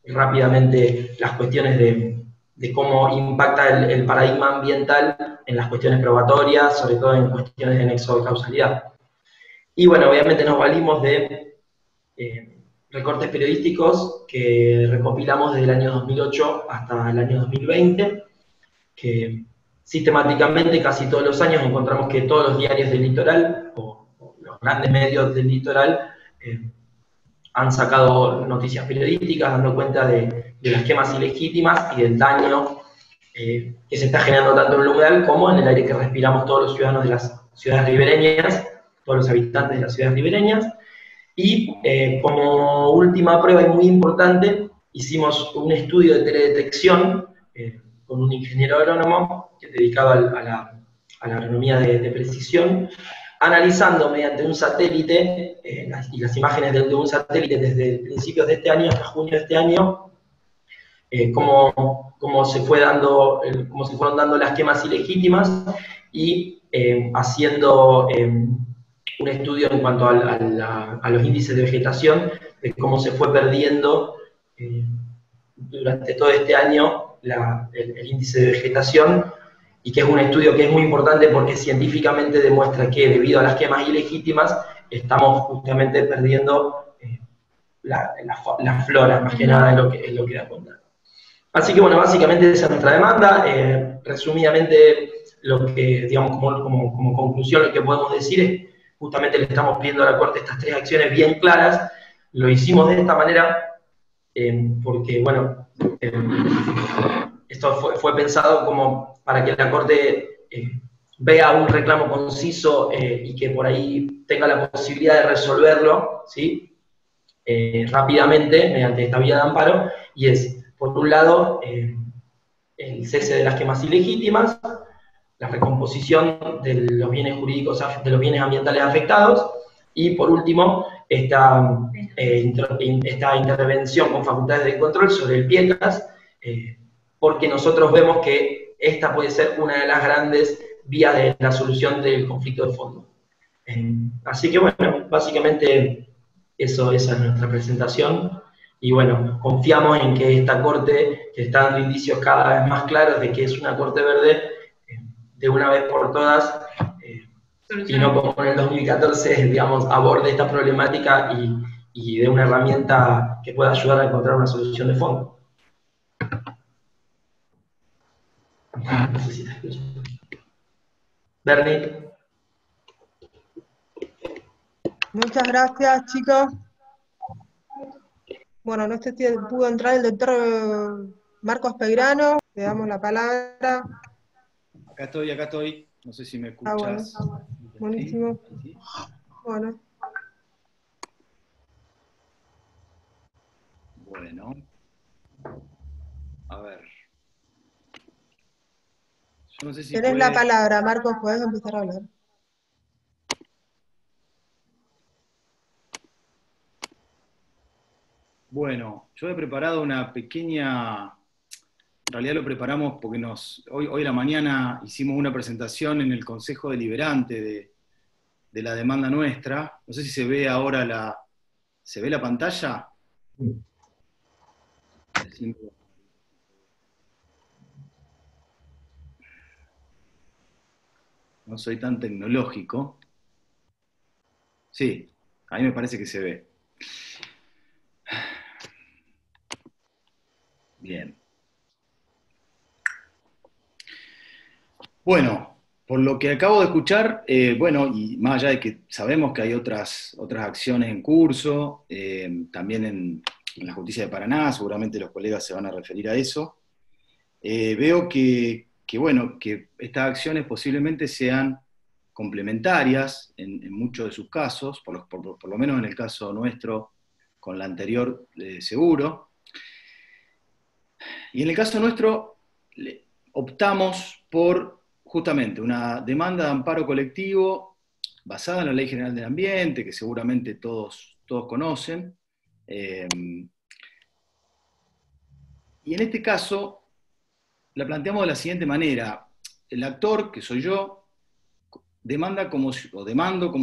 rápidamente las cuestiones de cómo impacta el paradigma ambiental en las cuestiones probatorias, sobre todo en cuestiones de nexo de causalidad. Y bueno, obviamente nos valimos de recortes periodísticos que recopilamos desde el año 2008 hasta el año 2020, que sistemáticamente casi todos los años encontramos que todos los diarios del litoral, o los grandes medios del litoral, han sacado noticias periodísticas dando cuenta de las quemas ilegítimas y del daño que se está generando tanto en el humedal como en el aire que respiramos todos los ciudadanos de las ciudades ribereñas, todos los habitantes de las ciudades ribereñas. Y como última prueba y muy importante, hicimos un estudio de teledetección con un ingeniero agrónomo que es dedicado a la agronomía de precisión, analizando mediante un satélite, y las imágenes de un satélite desde principios de este año hasta junio de este año, cómo se fueron dando las quemas ilegítimas y haciendo un estudio en cuanto a los índices de vegetación, de cómo se fue perdiendo durante todo este año el índice de vegetación, y que es un estudio que es muy importante porque científicamente demuestra que debido a las quemas ilegítimas estamos justamente perdiendo la flora, más que nada es lo que da cuenta. Así que bueno, básicamente esa es nuestra demanda. Resumidamente, lo que, digamos, como conclusión, lo que podemos decir es, justamente le estamos pidiendo a la Corte estas 3 acciones bien claras. Lo hicimos de esta manera porque, bueno, esto fue pensado como para que la Corte vea un reclamo conciso y que por ahí tenga la posibilidad de resolverlo, ¿sí? Rápidamente, mediante esta vía de amparo, y es, por un lado, el cese de las quemas ilegítimas, la recomposición de los bienes jurídicos, de los bienes ambientales afectados, y por último, esta intervención con facultades de control sobre el PIECAS, porque nosotros vemos que esta puede ser una de las grandes vías de la solución del conflicto de fondo. Así que bueno, básicamente esa es nuestra presentación, y bueno, confiamos en que esta Corte, que está dando indicios cada vez más claros de que es una Corte verde, de una vez por todas, y no como en el 2014, digamos, aborde esta problemática y dé una herramienta que pueda ayudar a encontrar una solución de fondo. No sé si te escucho. Bernie. Muchas gracias, chicos. Bueno, no sé si pudo entrar el doctor Marcos Peirano. Le damos la palabra. Acá estoy. No sé si me escuchas. Bueno. Buenísimo. ¿Sí? Bueno. Bueno. A ver. Yo no sé si Tenés la palabra, Marcos, podés empezar a hablar. Bueno, yo he preparado una pequeña... En realidad lo preparamos porque hoy a la mañana hicimos una presentación en el Consejo Deliberante de la demanda nuestra. No sé si se ve ahora ¿se ve la pantalla? No soy tan tecnológico. Sí, a mí me parece que se ve. Bien. Bueno, por lo que acabo de escuchar, bueno, y más allá de que sabemos que hay otras acciones en curso, también en la Justicia de Paraná, seguramente los colegas se van a referir a eso, veo que estas acciones posiblemente sean complementarias en muchos de sus casos, por lo menos en el caso nuestro, con la anterior seguro. Y en el caso nuestro, optamos por justamente una demanda de amparo colectivo basada en la Ley General del Ambiente, que seguramente todos conocen. Y en este caso, la planteamos de la siguiente manera. El actor, que soy yo, demando como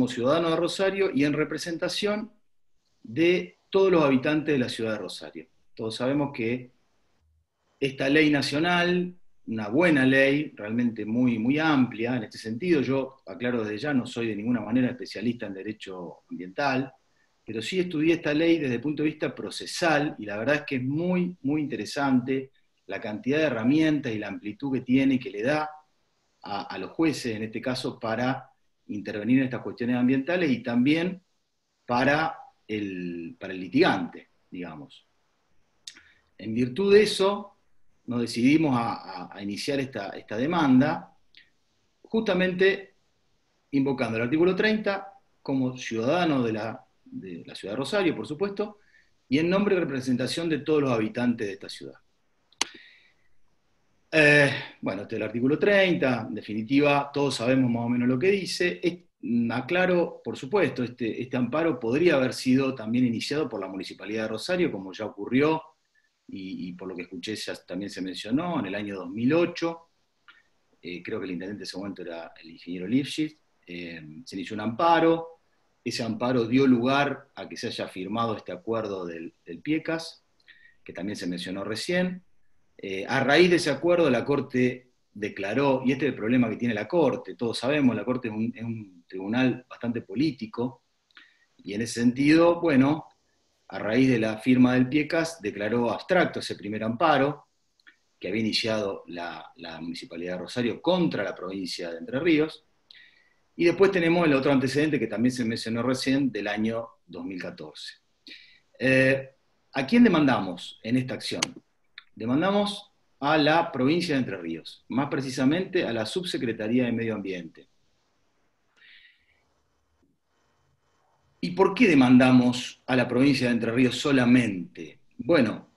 ciudadano de Rosario y en representación de todos los habitantes de la ciudad de Rosario. Todos sabemos que esta ley nacional, una buena ley, realmente muy, muy amplia en este sentido. Yo, aclaro desde ya, no soy de ninguna manera especialista en derecho ambiental, pero sí estudié esta ley desde el punto de vista procesal, y la verdad es que es muy, muy interesante la cantidad de herramientas y la amplitud que tiene y que le da a los jueces, en este caso, para intervenir en estas cuestiones ambientales y también para el litigante, digamos. En virtud de eso, nos decidimos a iniciar esta demanda, justamente invocando el artículo 30 como ciudadano de la ciudad de Rosario, por supuesto, y en nombre y representación de todos los habitantes de esta ciudad. Bueno, este es el artículo 30, en definitiva, todos sabemos más o menos lo que dice. Aclaro, por supuesto, este amparo podría haber sido también iniciado por la Municipalidad de Rosario, como ya ocurrió, y por lo que escuché ya también se mencionó, en el año 2008, creo que el intendente de ese momento era el ingeniero Lifshitz, se inició un amparo, ese amparo dio lugar a que se haya firmado este acuerdo del PIECAS, que también se mencionó recién. A raíz de ese acuerdo, la Corte declaró, y este es el problema que tiene la Corte, todos sabemos, la Corte es un tribunal bastante político, y en ese sentido, bueno, a raíz de la firma del PIECAS, declaró abstracto ese primer amparo que había iniciado la Municipalidad de Rosario contra la provincia de Entre Ríos, y después tenemos el otro antecedente que también se mencionó recién, del año 2014. ¿A quién demandamos en esta acción? Demandamos a la provincia de Entre Ríos, más precisamente a la Subsecretaría de Medio Ambiente. ¿Y por qué demandamos a la provincia de Entre Ríos solamente? Bueno,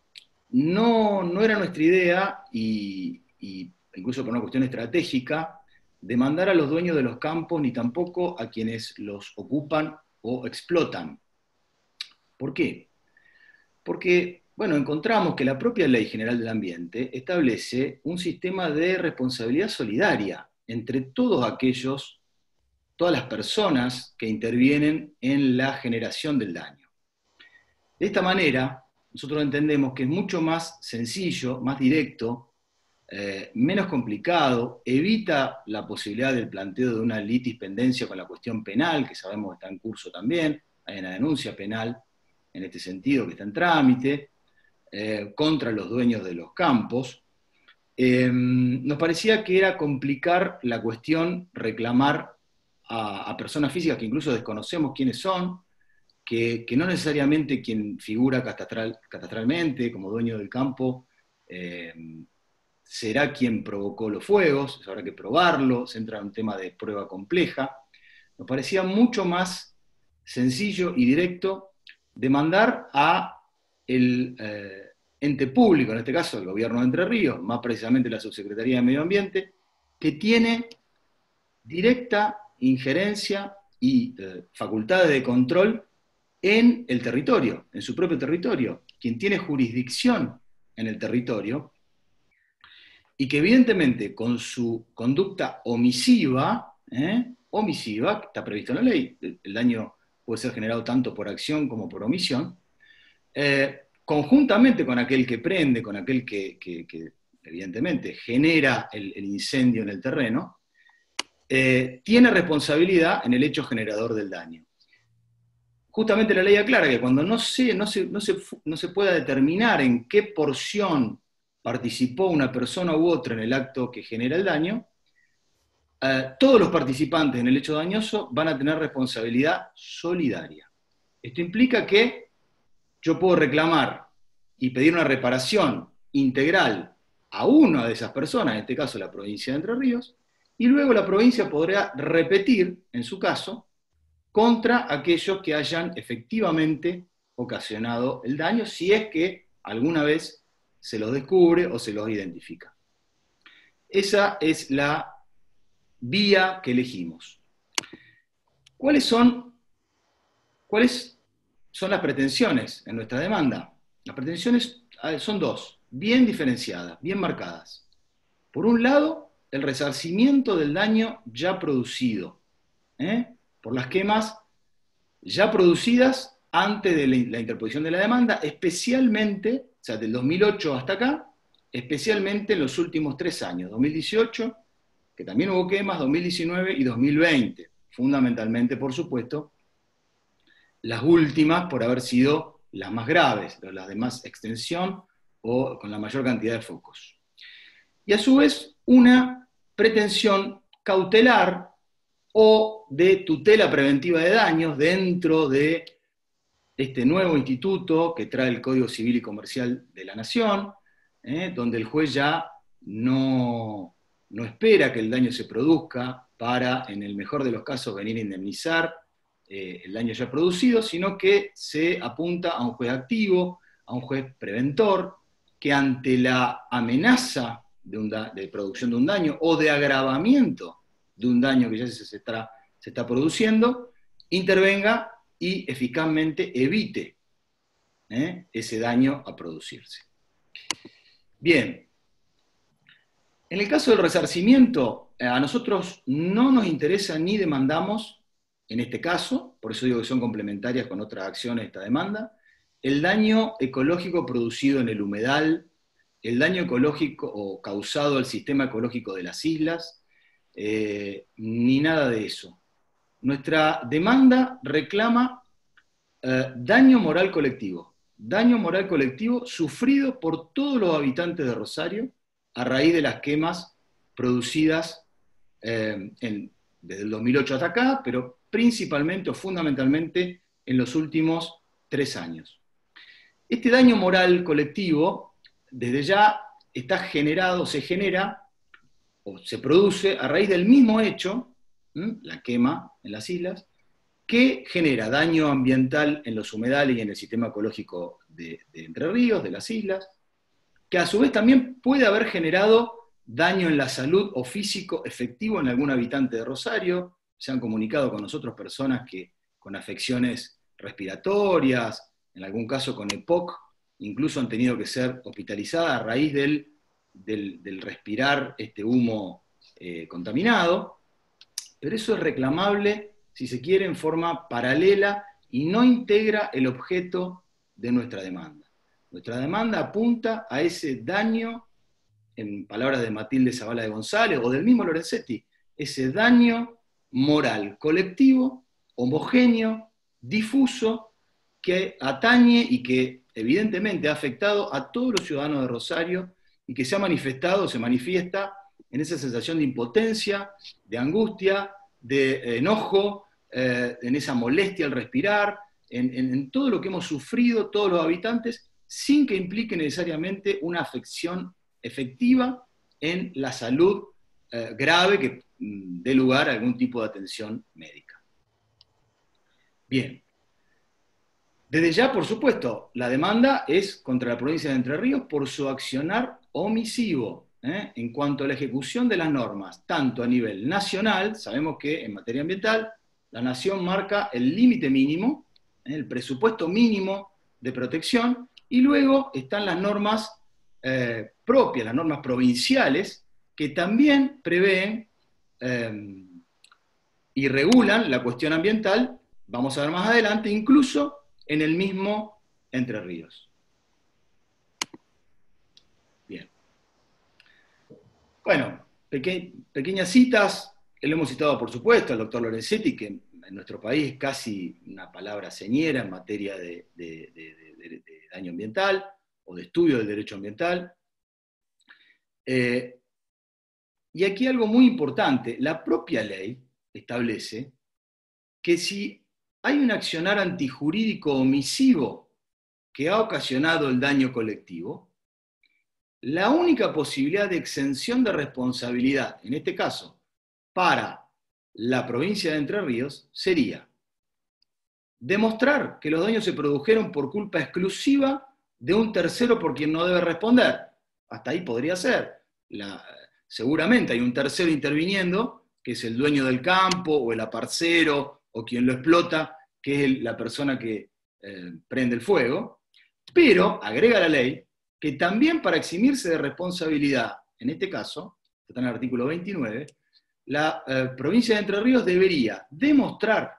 no era nuestra idea, y incluso por una cuestión estratégica, demandar a los dueños de los campos, ni tampoco a quienes los ocupan o explotan. ¿Por qué? Porque, bueno, encontramos que la propia Ley General del Ambiente establece un sistema de responsabilidad solidaria entre todas las personas que intervienen en la generación del daño. De esta manera, nosotros entendemos que es mucho más sencillo, más directo, menos complicado, evita la posibilidad del planteo de una litispendencia con la cuestión penal, que sabemos que está en curso también, hay una denuncia penal en este sentido que está en trámite, contra los dueños de los campos. Nos parecía que era complicar la cuestión reclamar a personas físicas que incluso desconocemos quiénes son, que no necesariamente quien figura catastralmente como dueño del campo será quien provocó los fuegos, habrá que probarlo, se entra en un tema de prueba compleja. Nos parecía mucho más sencillo y directo demandar a el ente público, en este caso el gobierno de Entre Ríos, más precisamente la Subsecretaría de Medio Ambiente, que tiene directa injerencia y facultades de control en el territorio, en su propio territorio, quien tiene jurisdicción en el territorio, y que evidentemente con su conducta omisiva, está previsto en la ley, el daño puede ser generado tanto por acción como por omisión, conjuntamente con aquel que prende, con aquel que evidentemente genera el incendio en el terreno, tiene responsabilidad en el hecho generador del daño. Justamente la ley aclara que cuando no se pueda determinar en qué porción participó una persona u otra en el acto que genera el daño, todos los participantes en el hecho dañoso van a tener responsabilidad solidaria. Esto implica que yo puedo reclamar y pedir una reparación integral a una de esas personas, en este caso la provincia de Entre Ríos, y luego la provincia podrá repetir, en su caso, contra aquellos que hayan efectivamente ocasionado el daño, si es que alguna vez se los descubre o se los identifica. Esa es la vía que elegimos. ¿Cuáles son las pretensiones en nuestra demanda? Las pretensiones son dos, bien diferenciadas, bien marcadas. Por un lado, el resarcimiento del daño ya producido, por las quemas ya producidas antes de la interposición de la demanda, especialmente, o sea, del 2008 hasta acá, especialmente en los últimos 3 años, 2018, que también hubo quemas, 2019 y 2020, fundamentalmente, por supuesto, las últimas por haber sido las más graves, las de más extensión o con la mayor cantidad de focos. Y a su vez, una pretensión cautelar o de tutela preventiva de daños dentro de este nuevo instituto que trae el Código Civil y Comercial de la Nación, donde el juez ya no espera que el daño se produzca para, en el mejor de los casos, venir a indemnizar el daño ya producido, sino que se apunta a un juez activo, a un juez preventor, que ante la amenaza de producción de un daño o de agravamiento de un daño que ya se está produciendo, intervenga y eficazmente evite ese daño a producirse. Bien, en el caso del resarcimiento, a nosotros no nos interesa ni demandamos en este caso, por eso digo que son complementarias con otras acciones de esta demanda, el daño ecológico producido en el humedal, el daño ecológico o causado al sistema ecológico de las islas, ni nada de eso. Nuestra demanda reclama daño moral colectivo sufrido por todos los habitantes de Rosario a raíz de las quemas producidas desde el 2008 hasta acá, pero principalmente o fundamentalmente en los últimos 3 años. Este daño moral colectivo, desde ya está generado, se genera o se produce a raíz del mismo hecho, la quema en las islas, que genera daño ambiental en los humedales y en el sistema ecológico de Entre Ríos, de las islas, que a su vez también puede haber generado daño en la salud o físico efectivo en algún habitante de Rosario. Se han comunicado con nosotros personas que con afecciones respiratorias, en algún caso con EPOC, incluso han tenido que ser hospitalizadas a raíz del respirar este humo contaminado, pero eso es reclamable, si se quiere, en forma paralela y no integra el objeto de nuestra demanda. Nuestra demanda apunta a ese daño, en palabras de Matilde Zavala de González o del mismo Lorenzetti, ese daño moral colectivo, homogéneo, difuso, que atañe y que evidentemente ha afectado a todos los ciudadanos de Rosario y que se ha manifestado, se manifiesta en esa sensación de impotencia, de angustia, de enojo, en esa molestia al respirar, en todo lo que hemos sufrido todos los habitantes, sin que implique necesariamente una afección efectiva en la salud grave que dé lugar a algún tipo de atención médica. Bien. Desde ya, por supuesto, la demanda es contra la provincia de Entre Ríos por su accionar omisivo en cuanto a la ejecución de las normas, tanto a nivel nacional, sabemos que en materia ambiental, la Nación marca el límite mínimo, el presupuesto mínimo de protección, y luego están las normas propias, las normas provinciales, que también prevén y regulan la cuestión ambiental, vamos a ver más adelante, incluso en el mismo Entre Ríos. Bien. Bueno, pequeñas citas, lo hemos citado por supuesto al doctor Lorenzetti, que en nuestro país es casi una palabra señera en materia de daño ambiental o de estudio del derecho ambiental. Y aquí algo muy importante, la propia ley establece que si hay un accionar antijurídico omisivo que ha ocasionado el daño colectivo, la única posibilidad de exención de responsabilidad, en este caso, para la provincia de Entre Ríos, sería demostrar que los daños se produjeron por culpa exclusiva de un tercero por quien no debe responder. Hasta ahí podría ser. Seguramente hay un tercero interviniendo, que es el dueño del campo, o el aparcero, o quien lo explota, que es la persona que prende el fuego, pero, agrega la ley, que también para eximirse de responsabilidad, en este caso, está en el artículo 29, la provincia de Entre Ríos debería demostrar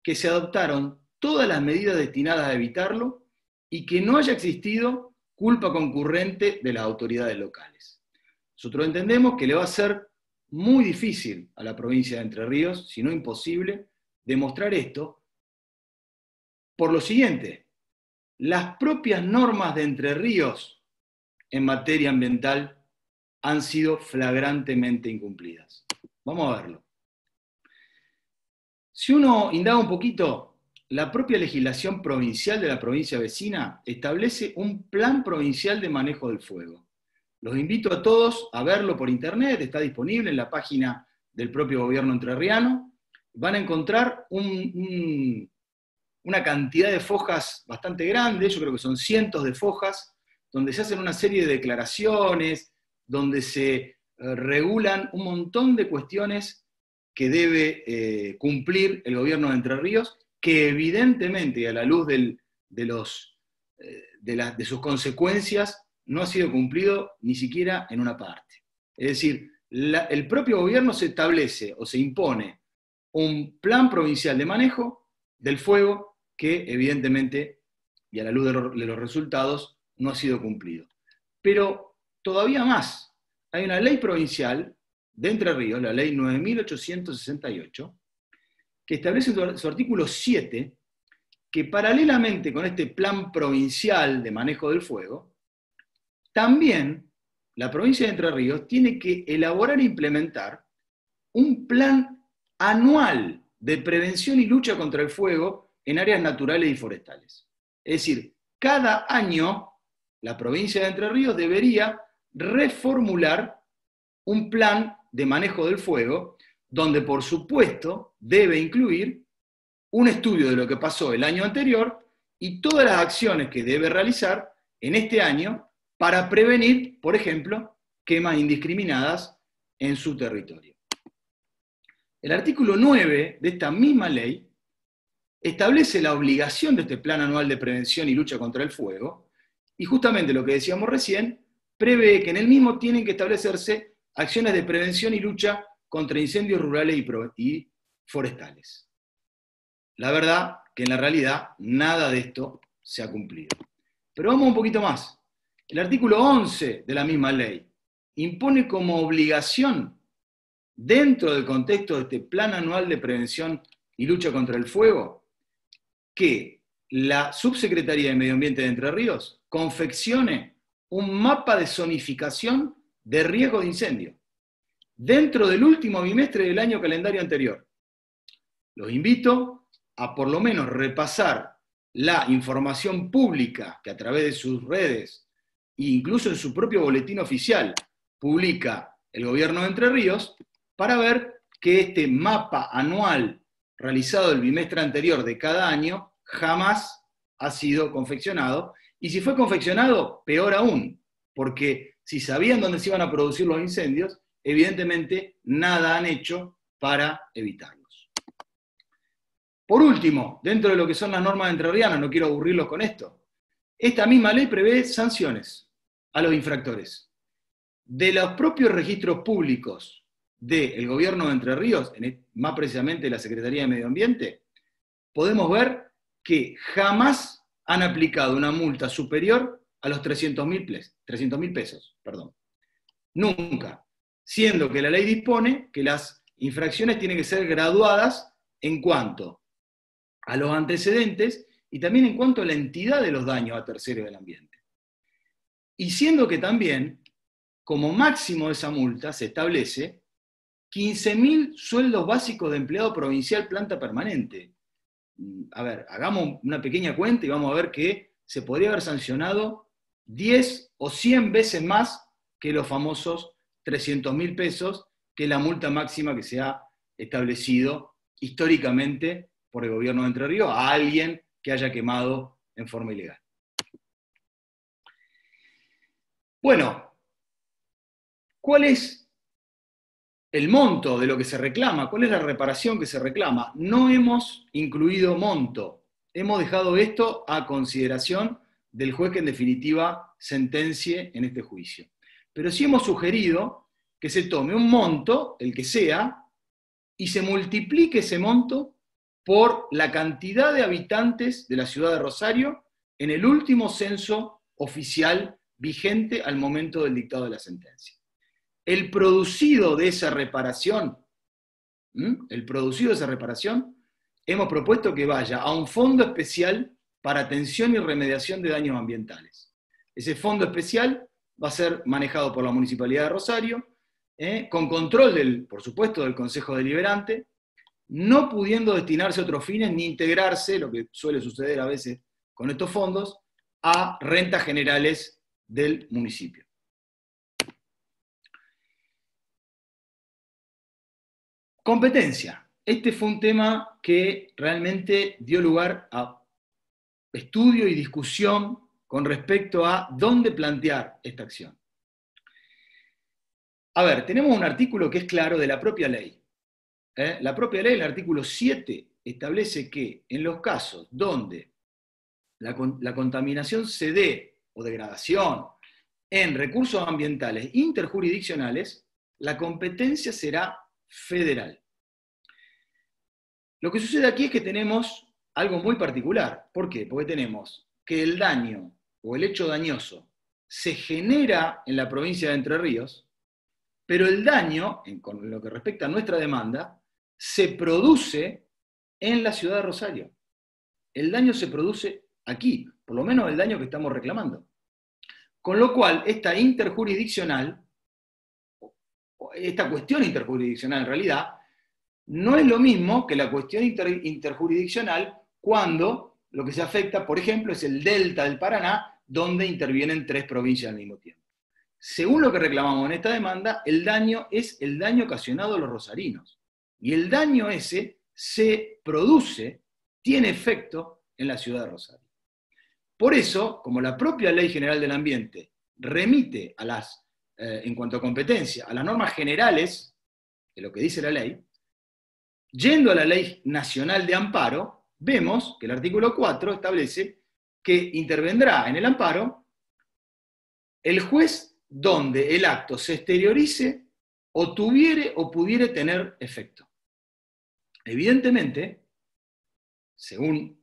que se adoptaron todas las medidas destinadas a evitarlo y que no haya existido culpa concurrente de las autoridades locales. Nosotros entendemos que le va a ser muy difícil a la provincia de Entre Ríos, si no imposible, demostrar esto, por lo siguiente: las propias normas de Entre Ríos en materia ambiental han sido flagrantemente incumplidas. Vamos a verlo. Si uno indaga un poquito, la propia legislación provincial de la provincia vecina establece un plan provincial de manejo del fuego. Los invito a todos a verlo por internet, está disponible en la página del propio gobierno entrerriano. Van a encontrar una cantidad de fojas bastante grande, yo creo que son cientos de fojas, donde se hacen una serie de declaraciones, donde se regulan un montón de cuestiones que debe cumplir el gobierno de Entre Ríos, que evidentemente, y a la luz de sus consecuencias, no ha sido cumplido ni siquiera en una parte. Es decir, el propio gobierno se establece o se impone un plan provincial de manejo del fuego que evidentemente, y a la luz de los resultados, no ha sido cumplido. Pero todavía más, hay una ley provincial de Entre Ríos, la ley 9.868, que establece en su artículo 7 que paralelamente con este plan provincial de manejo del fuego, también la provincia de Entre Ríos tiene que elaborar e implementar un plan anual de prevención y lucha contra el fuego en áreas naturales y forestales. Es decir, cada año la provincia de Entre Ríos debería reformular un plan de manejo del fuego, donde por supuesto debe incluir un estudio de lo que pasó el año anterior y todas las acciones que debe realizar en este año para prevenir, por ejemplo, quemas indiscriminadas en su territorio. El artículo 9 de esta misma ley establece la obligación de este plan anual de prevención y lucha contra el fuego, y justamente lo que decíamos recién, prevé que en el mismo tienen que establecerse acciones de prevención y lucha contra incendios rurales y forestales. La verdad que en la realidad nada de esto se ha cumplido. Pero vamos un poquito más. El artículo 11 de la misma ley impone como obligación, dentro del contexto de este Plan Anual de Prevención y Lucha contra el Fuego, que la Subsecretaría de Medio Ambiente de Entre Ríos confeccione un mapa de zonificación de riesgo de incendio dentro del último bimestre del año calendario anterior. Los invito a por lo menos repasar la información pública que a través de sus redes e incluso en su propio boletín oficial publica el gobierno de Entre Ríos para ver que este mapa anual realizado el bimestre anterior de cada año jamás ha sido confeccionado, y si fue confeccionado, peor aún, porque si sabían dónde se iban a producir los incendios, evidentemente nada han hecho para evitarlos. Por último, dentro de lo que son las normas entrerrianas, no quiero aburrirlos con esto, esta misma ley prevé sanciones a los infractores. De los propios registros públicos del gobierno de Entre Ríos, más precisamente la Secretaría de Medio Ambiente, podemos ver que jamás han aplicado una multa superior a los 300.000 pesos. Nunca. Siendo que la ley dispone que las infracciones tienen que ser graduadas en cuanto a los antecedentes y también en cuanto a la entidad de los daños a terceros del ambiente. Y siendo que también, como máximo de esa multa, se establece 15.000 sueldos básicos de empleado provincial planta permanente. A ver, hagamos una pequeña cuenta y vamos a ver que se podría haber sancionado 10 o 100 veces más que los famosos 300.000 pesos, que es la multa máxima que se ha establecido históricamente por el gobierno de Entre Ríos a alguien que haya quemado en forma ilegal. Bueno, ¿cuál es el monto de lo que se reclama? ¿Cuál es la reparación que se reclama? No hemos incluido monto. Hemos dejado esto a consideración del juez que en definitiva sentencie en este juicio. Pero sí hemos sugerido que se tome un monto, el que sea, y se multiplique ese monto por la cantidad de habitantes de la ciudad de Rosario en el último censo oficial vigente al momento del dictado de la sentencia. El producido de esa reparación, hemos propuesto que vaya a un fondo especial para atención y remediación de daños ambientales. Ese fondo especial va a ser manejado por la Municipalidad de Rosario, con control, por supuesto, del Consejo Deliberante, no pudiendo destinarse a otros fines ni integrarse, lo que suele suceder a veces con estos fondos, a rentas generales del municipio. Competencia. Este fue un tema que realmente dio lugar a estudio y discusión con respecto a dónde plantear esta acción. A ver, tenemos un artículo que es claro de la propia ley. La propia ley, el artículo 7, establece que en los casos donde la contaminación se dé, o degradación, en recursos ambientales interjurisdiccionales, la competencia será federal. Lo que sucede aquí es que tenemos algo muy particular. ¿Por qué? Porque tenemos que el daño o el hecho dañoso se genera en la provincia de Entre Ríos, pero el daño, con lo que respecta a nuestra demanda, se produce en la ciudad de Rosario. El daño se produce aquí, por lo menos el daño que estamos reclamando. Con lo cual, esta cuestión interjurisdiccional en realidad, no es lo mismo que la cuestión interjurisdiccional cuando lo que se afecta, por ejemplo, es el delta del Paraná, donde intervienen 3 provincias al mismo tiempo. Según lo que reclamamos en esta demanda, el daño es el daño ocasionado a los rosarinos. Y el daño ese se produce, tiene efecto en la ciudad de Rosario. Por eso, como la propia Ley General del Ambiente remite a las, en cuanto a competencia, a las normas generales de lo que dice la ley, yendo a la Ley Nacional de Amparo, vemos que el artículo 4 establece que intervendrá en el amparo el juez donde el acto se exteriorice o tuviere o pudiere tener efecto. Evidentemente, según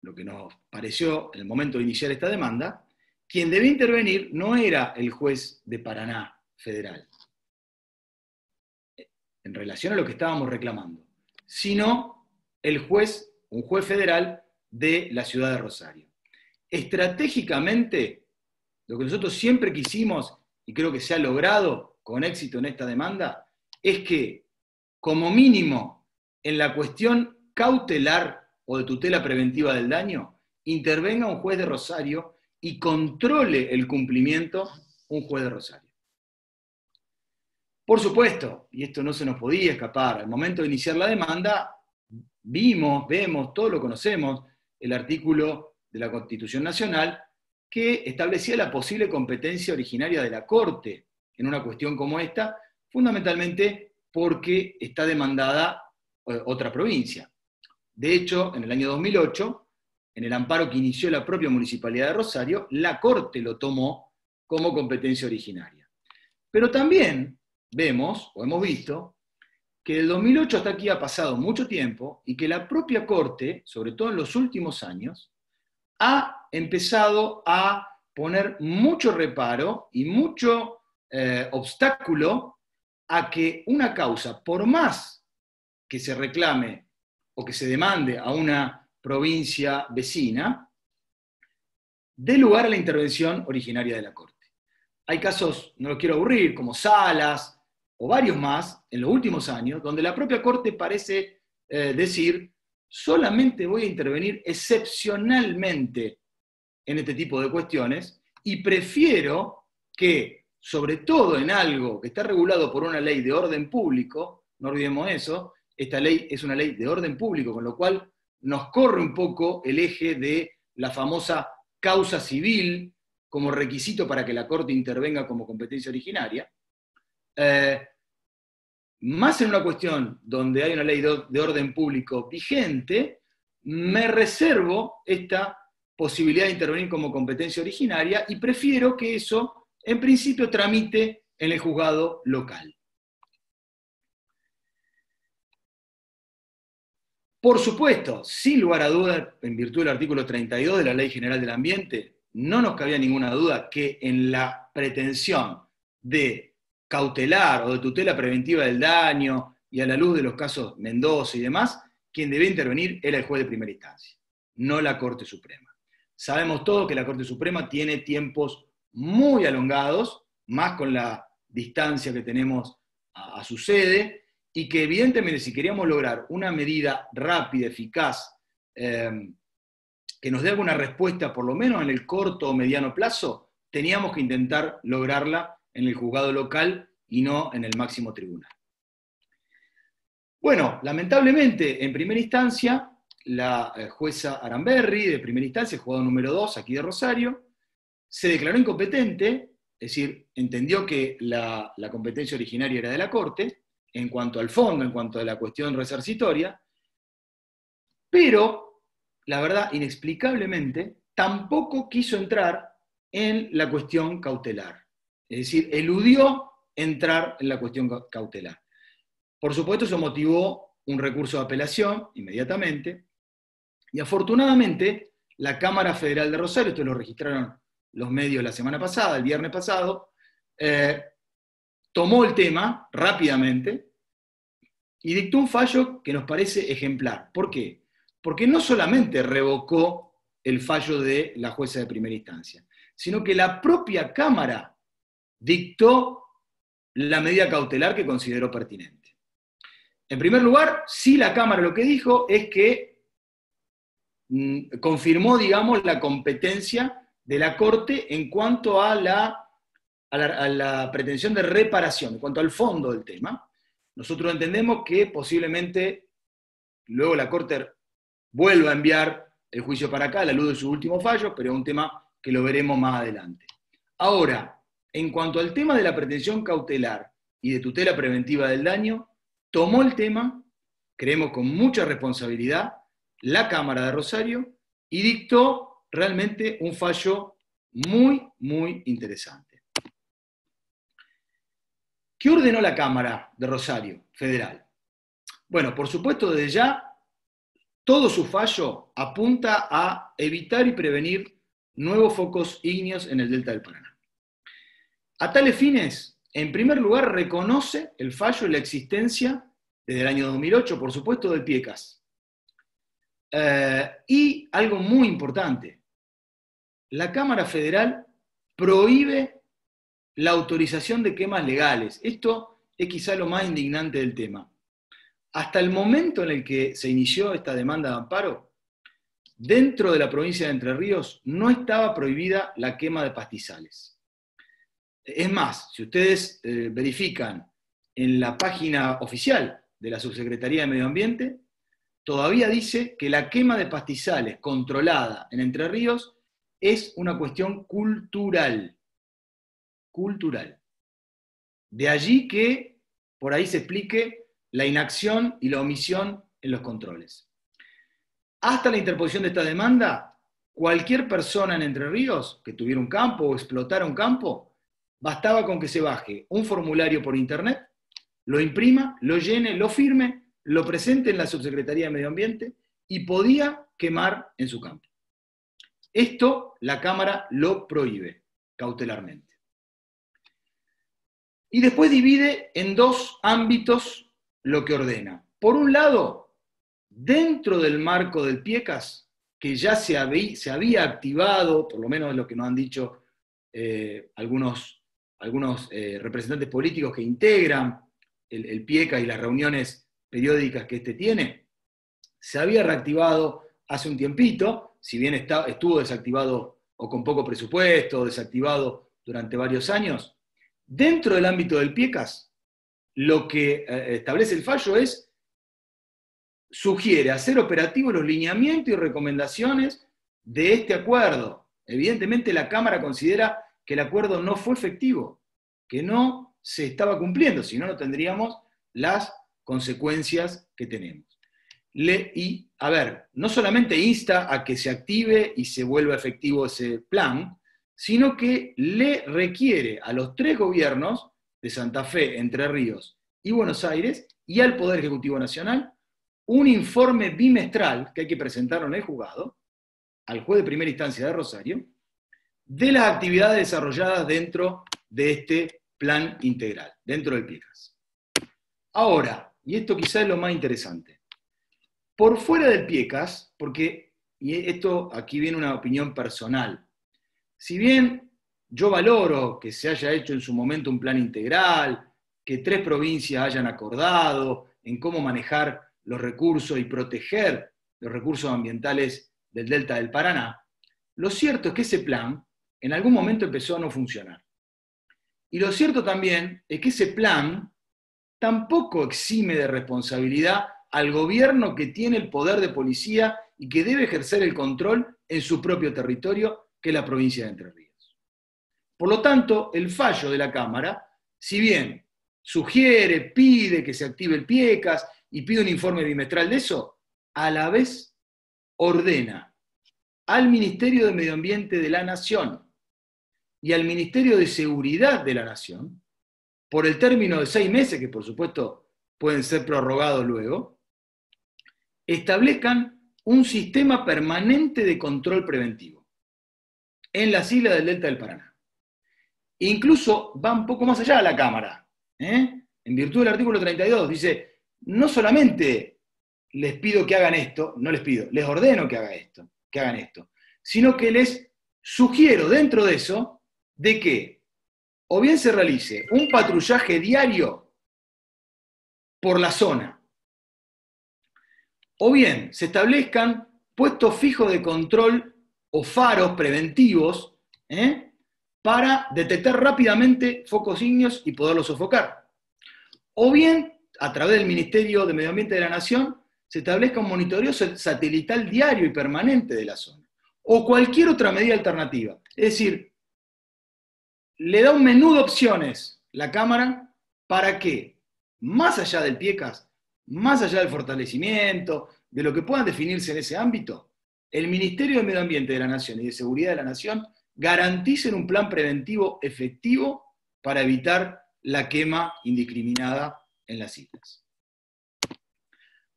lo que nos pareció en el momento de iniciar esta demanda, quien debía intervenir no era el juez de Paraná federal, en relación a lo que estábamos reclamando, sino un juez federal de la ciudad de Rosario. Estratégicamente, lo que nosotros siempre quisimos, y creo que se ha logrado con éxito en esta demanda, es que, como mínimo, en la cuestión cautelar o de tutela preventiva del daño, intervenga un juez de Rosario y controle el cumplimiento un juez de Rosario. Por supuesto, y esto no se nos podía escapar, al momento de iniciar la demanda, vemos, todos lo conocemos, el artículo de la Constitución Nacional que establecía la posible competencia originaria de la Corte en una cuestión como esta, fundamentalmente porque está demandada otra provincia. De hecho, en el año 2008, en el amparo que inició la propia Municipalidad de Rosario, la Corte lo tomó como competencia originaria. Pero también vemos, o hemos visto, que del 2008 hasta aquí ha pasado mucho tiempo y que la propia Corte, sobre todo en los últimos años, ha empezado a poner mucho reparo y mucho obstáculo a que una causa, por más que se reclame o que se demande a una provincia vecina, dé lugar a la intervención originaria de la Corte. Hay casos, no los quiero aburrir, como Salas o varios más en los últimos años, donde la propia Corte parece decir, solamente voy a intervenir excepcionalmente en este tipo de cuestiones y prefiero que, sobre todo en algo que está regulado por una ley de orden público, no olvidemos eso, esta ley es una ley de orden público, con lo cual nos corre un poco el eje de la famosa causa civil como requisito para que la Corte intervenga como competencia originaria, más en una cuestión donde hay una ley de orden público vigente, me reservo esta posibilidad de intervenir como competencia originaria y prefiero que eso, en principio, tramite en el juzgado local. Por supuesto, sin lugar a dudas, en virtud del artículo 32 de la Ley General del Ambiente, no nos cabía ninguna duda que en la pretensión de cautelar o de tutela preventiva del daño y a la luz de los casos Mendoza y demás, quien debía intervenir era el juez de primera instancia, no la Corte Suprema. Sabemos todos que la Corte Suprema tiene tiempos muy elongados, más con la distancia que tenemos a su sede, y que evidentemente si queríamos lograr una medida rápida, eficaz, que nos dé alguna respuesta, por lo menos en el corto o mediano plazo, teníamos que intentar lograrla en el juzgado local y no en el máximo tribunal. Bueno, lamentablemente, en primera instancia, la jueza Aramberri, de primera instancia, juzgado número 2, aquí de Rosario, se declaró incompetente, es decir, entendió que la competencia originaria era de la Corte, en cuanto al fondo, en cuanto a la cuestión resarcitoria, pero, la verdad, inexplicablemente, tampoco quiso entrar en la cuestión cautelar. Es decir, eludió entrar en la cuestión cautelar. Por supuesto, eso motivó un recurso de apelación inmediatamente, y afortunadamente la Cámara Federal de Rosario, esto lo registraron los medios la semana pasada, el viernes pasado, tomó el tema rápidamente y dictó un fallo que nos parece ejemplar. ¿Por qué? Porque no solamente revocó el fallo de la jueza de primera instancia, sino que la propia Cámara dictó la medida cautelar que consideró pertinente. En primer lugar, sí, la Cámara lo que dijo es que confirmó, digamos, la competencia de la Corte en cuanto a la pretensión de reparación, en cuanto al fondo del tema. Nosotros entendemos que posiblemente luego la Corte vuelva a enviar el juicio para acá a la luz de su último fallo, pero es un tema que lo veremos más adelante. Ahora, en cuanto al tema de la pretensión cautelar y de tutela preventiva del daño, tomó el tema, creemos con mucha responsabilidad, la Cámara de Rosario y dictó realmente un fallo muy, muy interesante. ¿Qué ordenó la Cámara de Rosario Federal? Bueno, por supuesto, desde ya, todo su fallo apunta a evitar y prevenir nuevos focos ígneos en el delta del Paraná. A tales fines, en primer lugar, reconoce el fallo y la existencia, desde el año 2008, por supuesto, del PIECAS. Y algo muy importante, la Cámara Federal prohíbe la autorización de quemas legales. Esto es quizá lo más indignante del tema. Hasta el momento en el que se inició esta demanda de amparo, dentro de la provincia de Entre Ríos no estaba prohibida la quema de pastizales. Es más, si ustedes verifican en la página oficial de la Subsecretaría de Medio Ambiente, todavía dice que la quema de pastizales controlada en Entre Ríos es una cuestión cultural. Cultural. De allí que por ahí se explique la inacción y la omisión en los controles. Hasta la interposición de esta demanda, cualquier persona en Entre Ríos que tuviera un campo o explotara un campo, bastaba con que se baje un formulario por internet, lo imprima, lo llene, lo firme, lo presente en la Subsecretaría de Medio Ambiente y podía quemar en su campo. Esto la Cámara lo prohíbe cautelarmente. Y después divide en dos ámbitos lo que ordena. Por un lado, dentro del marco del PIECAS, que ya se había activado, por lo menos es lo que nos han dicho algunos representantes políticos que integran el PIECAS y las reuniones periódicas que este tiene, se había reactivado hace un tiempito, si bien estuvo desactivado o con poco presupuesto, desactivado durante varios años. Dentro del ámbito del PIECAS, lo que establece el fallo sugiere hacer operativos los lineamientos y recomendaciones de este acuerdo. Evidentemente la Cámara considera que el acuerdo no fue efectivo, que no se estaba cumpliendo, si no, no tendríamos las consecuencias que tenemos. No solamente insta a que se active y se vuelva efectivo ese plan, sino que le requiere a los tres gobiernos de Santa Fe, Entre Ríos y Buenos Aires, y al Poder Ejecutivo Nacional, un informe bimestral que hay que presentarlo en el juzgado, al juez de primera instancia de Rosario, de las actividades desarrolladas dentro de este plan integral, dentro del PIECAS. Ahora, y esto quizás es lo más interesante, por fuera del PIECAS, porque, y esto aquí viene una opinión personal, si bien yo valoro que se haya hecho en su momento un plan integral, que 3 provincias hayan acordado en cómo manejar los recursos y proteger los recursos ambientales del delta del Paraná, lo cierto es que ese plan en algún momento empezó a no funcionar. Y lo cierto también es que ese plan tampoco exime de responsabilidad al gobierno que tiene el poder de policía y que debe ejercer el control en su propio territorio, que es la provincia de Entre Ríos. Por lo tanto, el fallo de la Cámara, si bien sugiere, pide que se active el PIECAS y pide un informe bimestral de eso, a la vez ordena al Ministerio de Medio Ambiente de la Nación y al Ministerio de Seguridad de la Nación, por el término de 6 meses, que por supuesto pueden ser prorrogados luego, establezcan un sistema permanente de control preventivo en las islas del Delta del Paraná. Incluso va un poco más allá de la Cámara, en virtud del artículo 32, dice, no solamente les pido que hagan esto, no les pido, les ordeno que hagan esto, sino que les sugiero dentro de eso de que o bien se realice un patrullaje diario por la zona, o bien se establezcan puestos fijos de control o faros preventivos para detectar rápidamente focos ígneos y poderlos sofocar. O bien, a través del Ministerio de Medio Ambiente de la Nación, se establezca un monitoreo satelital diario y permanente de la zona. O cualquier otra medida alternativa. Es decir, le da un menú de opciones la Cámara para que, más allá del PIECAS, más allá del fortalecimiento, de lo que puedan definirse en ese ámbito, el Ministerio de Medio Ambiente de la Nación y de Seguridad de la Nación garanticen un plan preventivo efectivo para evitar la quema indiscriminada en las islas.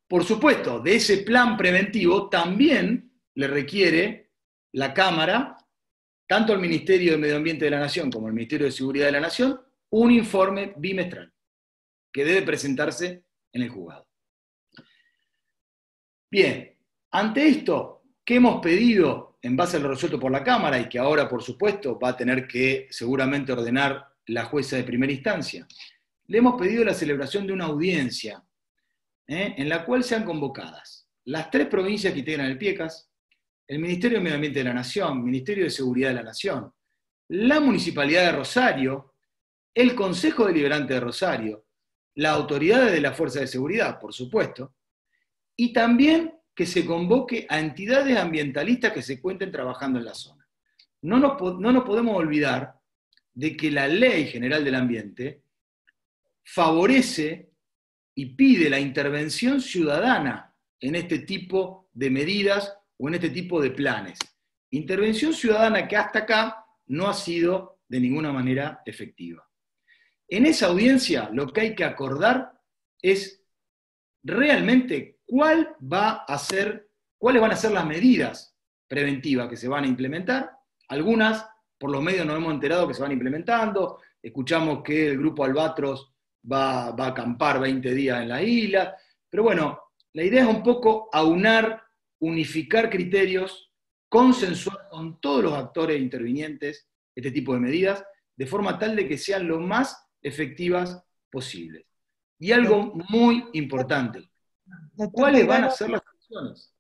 Por supuesto, de ese plan preventivo también le requiere la Cámara, tanto al Ministerio de Medio Ambiente de la Nación como al Ministerio de Seguridad de la Nación, un informe bimestral que debe presentarse en el juzgado. Bien, ante esto, ¿qué hemos pedido en base a lo resuelto por la Cámara y que ahora, por supuesto, va a tener que seguramente ordenar la jueza de primera instancia? Le hemos pedido la celebración de una audiencia en la cual sean convocadas las 3 provincias que integran el PIECAS, el Ministerio de Medio Ambiente de la Nación, Ministerio de Seguridad de la Nación, la Municipalidad de Rosario, el Consejo Deliberante de Rosario, las autoridades de la Fuerza de Seguridad, por supuesto, y también que se convoque a entidades ambientalistas que se encuentren trabajando en la zona. No nos podemos olvidar de que la Ley General del Ambiente favorece y pide la intervención ciudadana en este tipo de medidas o en este tipo de planes. Intervención ciudadana que hasta acá no ha sido de ninguna manera efectiva. En esa audiencia lo que hay que acordar es realmente cuáles van a ser las medidas preventivas que se van a implementar. Algunas, por los medios nos hemos enterado que se van implementando, escuchamos que el grupo Albatros va a acampar 20 días en la isla, pero bueno, la idea es un poco aunar, unificar criterios, consensuar con todos los actores intervinientes este tipo de medidas, de forma tal de que sean lo más efectivas posibles. Y algo muy importante, ¿cuáles van a ser las sanciones?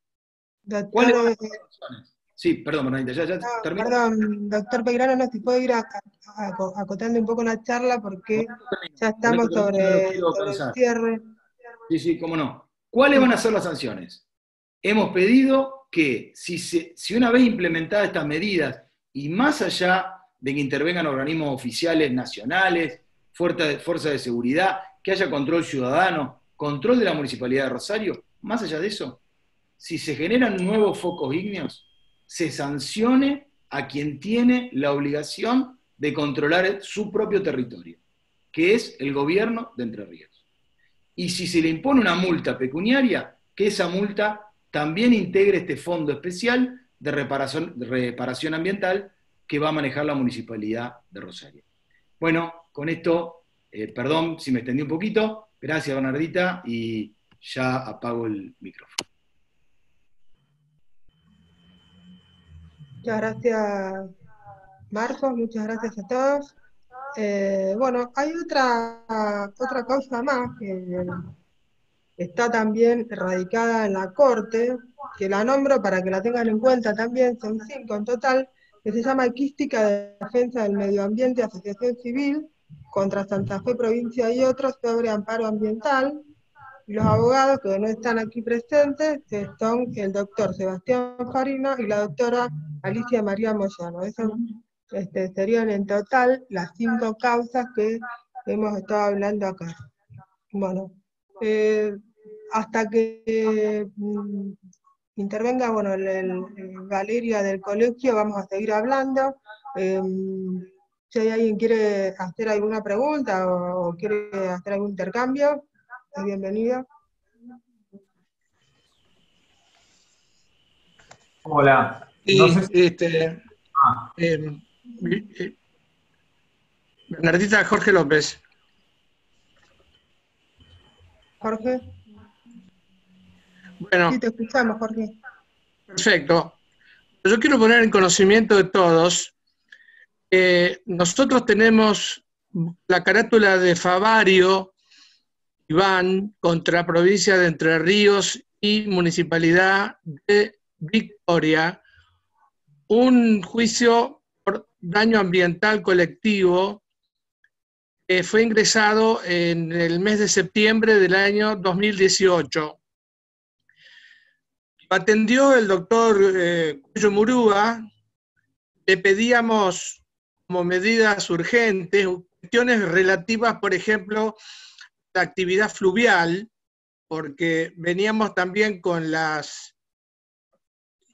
¿Cuáles van a ser las sanciones? Sí, perdón, Bernadita, ya termino. Perdón, doctor Peirano, no, si puedo ir acotando un poco la charla porque ya estamos sobre el cierre. Sí, cómo no. ¿Cuáles van a ser las sanciones? Hemos pedido que si una vez implementadas estas medidas y más allá de que intervengan organismos oficiales nacionales, fuerzas de seguridad, que haya control ciudadano, control de la Municipalidad de Rosario, más allá de eso, si se generan nuevos focos ígneos, se sancione a quien tiene la obligación de controlar su propio territorio, que es el gobierno de Entre Ríos. Y si se le impone una multa pecuniaria, que esa multa también integre este fondo especial de reparación ambiental que va a manejar la Municipalidad de Rosario. Bueno, con esto, perdón si me extendí un poquito, gracias Bernardita, y ya apago el micrófono. Muchas gracias, Marcos, muchas gracias a todos. Bueno, hay otra causa más que está también radicada en la Corte, que la nombro para que la tengan en cuenta también, son 5 en total, que se llama Equística de Defensa del Medio Ambiente, Asociación Civil, contra Santa Fe Provincia y otros sobre amparo ambiental. Y los abogados que no están aquí presentes son el doctor Sebastián Farina y la doctora Alicia María Moyano. Esas serían en total las 5 causas que hemos estado hablando acá. Bueno, hasta que intervenga Valeria del colegio, vamos a seguir hablando. Si hay alguien que quiere hacer alguna pregunta o quiere hacer algún intercambio, es bienvenido. Hola. Y No sé si... Bernardita, Jorge López. Jorge. Bueno. Sí, te escuchamos, Jorge. Perfecto. Yo quiero poner en conocimiento de todos que nosotros tenemos la carátula de Favario Iván contra provincia de Entre Ríos y Municipalidad de Victoria, un juicio por daño ambiental colectivo que fue ingresado en el mes de septiembre del año 2018. Atendió el doctor Cuyo Murúa. Le pedíamos como medidas urgentes cuestiones relativas, por ejemplo, a la actividad fluvial, porque veníamos también con las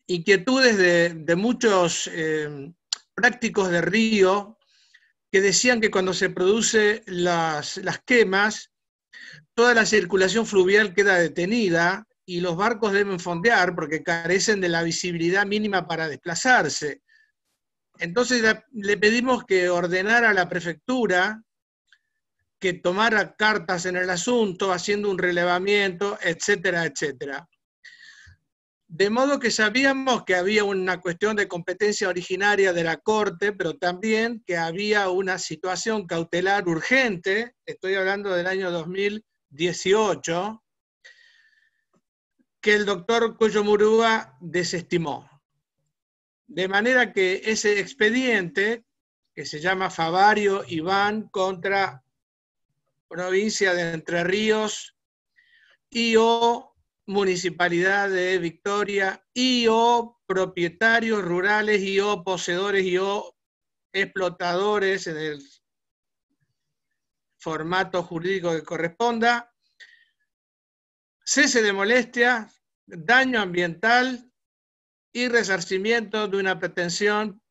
inquietudes de muchos prácticos de río que decían que cuando se producen las quemas, toda la circulación fluvial queda detenida y los barcos deben fondear porque carecen de la visibilidad mínima para desplazarse. Entonces le pedimos que ordenara a la prefectura que tomara cartas en el asunto, haciendo un relevamiento, etcétera, etcétera. De modo que sabíamos que había una cuestión de competencia originaria de la Corte, pero también que había una situación cautelar urgente, estoy hablando del año 2018, que el doctor Cuyo Murúa desestimó. De manera que ese expediente, que se llama Favario Iván contra provincia de Entre Ríos y/o Municipalidad de Victoria y/o propietarios rurales y/o poseedores y/o explotadores en el formato jurídico que corresponda, cese de molestia, daño ambiental y resarcimiento de una pretensión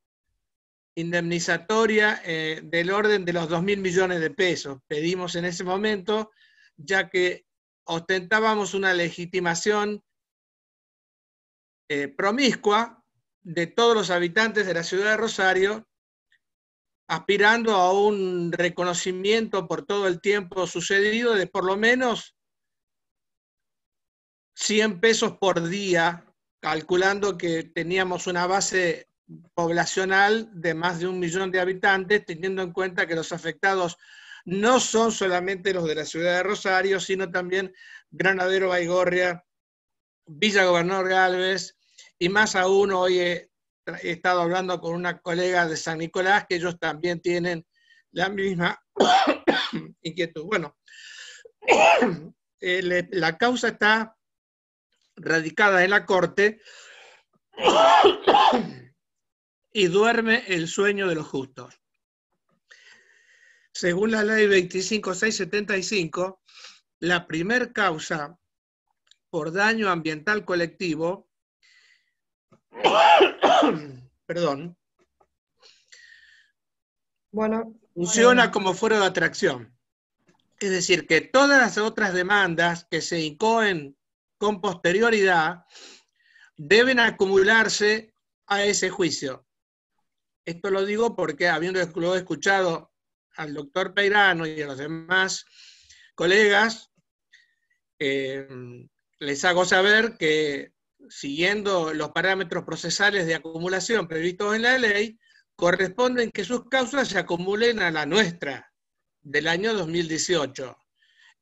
indemnizatoria del orden de los 2.000 millones de pesos. Pedimos en ese momento, ya que ostentábamos una legitimación promiscua de todos los habitantes de la ciudad de Rosario, aspirando a un reconocimiento por todo el tiempo sucedido de por lo menos 100 pesos por día, calculando que teníamos una base poblacional de más de 1 millón de habitantes, teniendo en cuenta que los afectados no son solamente los de la ciudad de Rosario, sino también Granadero Baigorria, Villa Gobernador Galvez, y más aún hoy he estado hablando con una colega de San Nicolás, que ellos también tienen la misma inquietud. Bueno, la causa está radicada en la Corte y duerme el sueño de los justos. Según la ley 25675, la primer causa por daño ambiental colectivo, perdón, funciona como fuero de atracción. Es decir, que todas las otras demandas que se incoen con posterioridad deben acumularse a ese juicio. Esto lo digo porque, habiendo escuchado al doctor Peirano y a los demás colegas, les hago saber que, siguiendo los parámetros procesales de acumulación previstos en la ley, corresponden que sus causas se acumulen a la nuestra, del año 2018,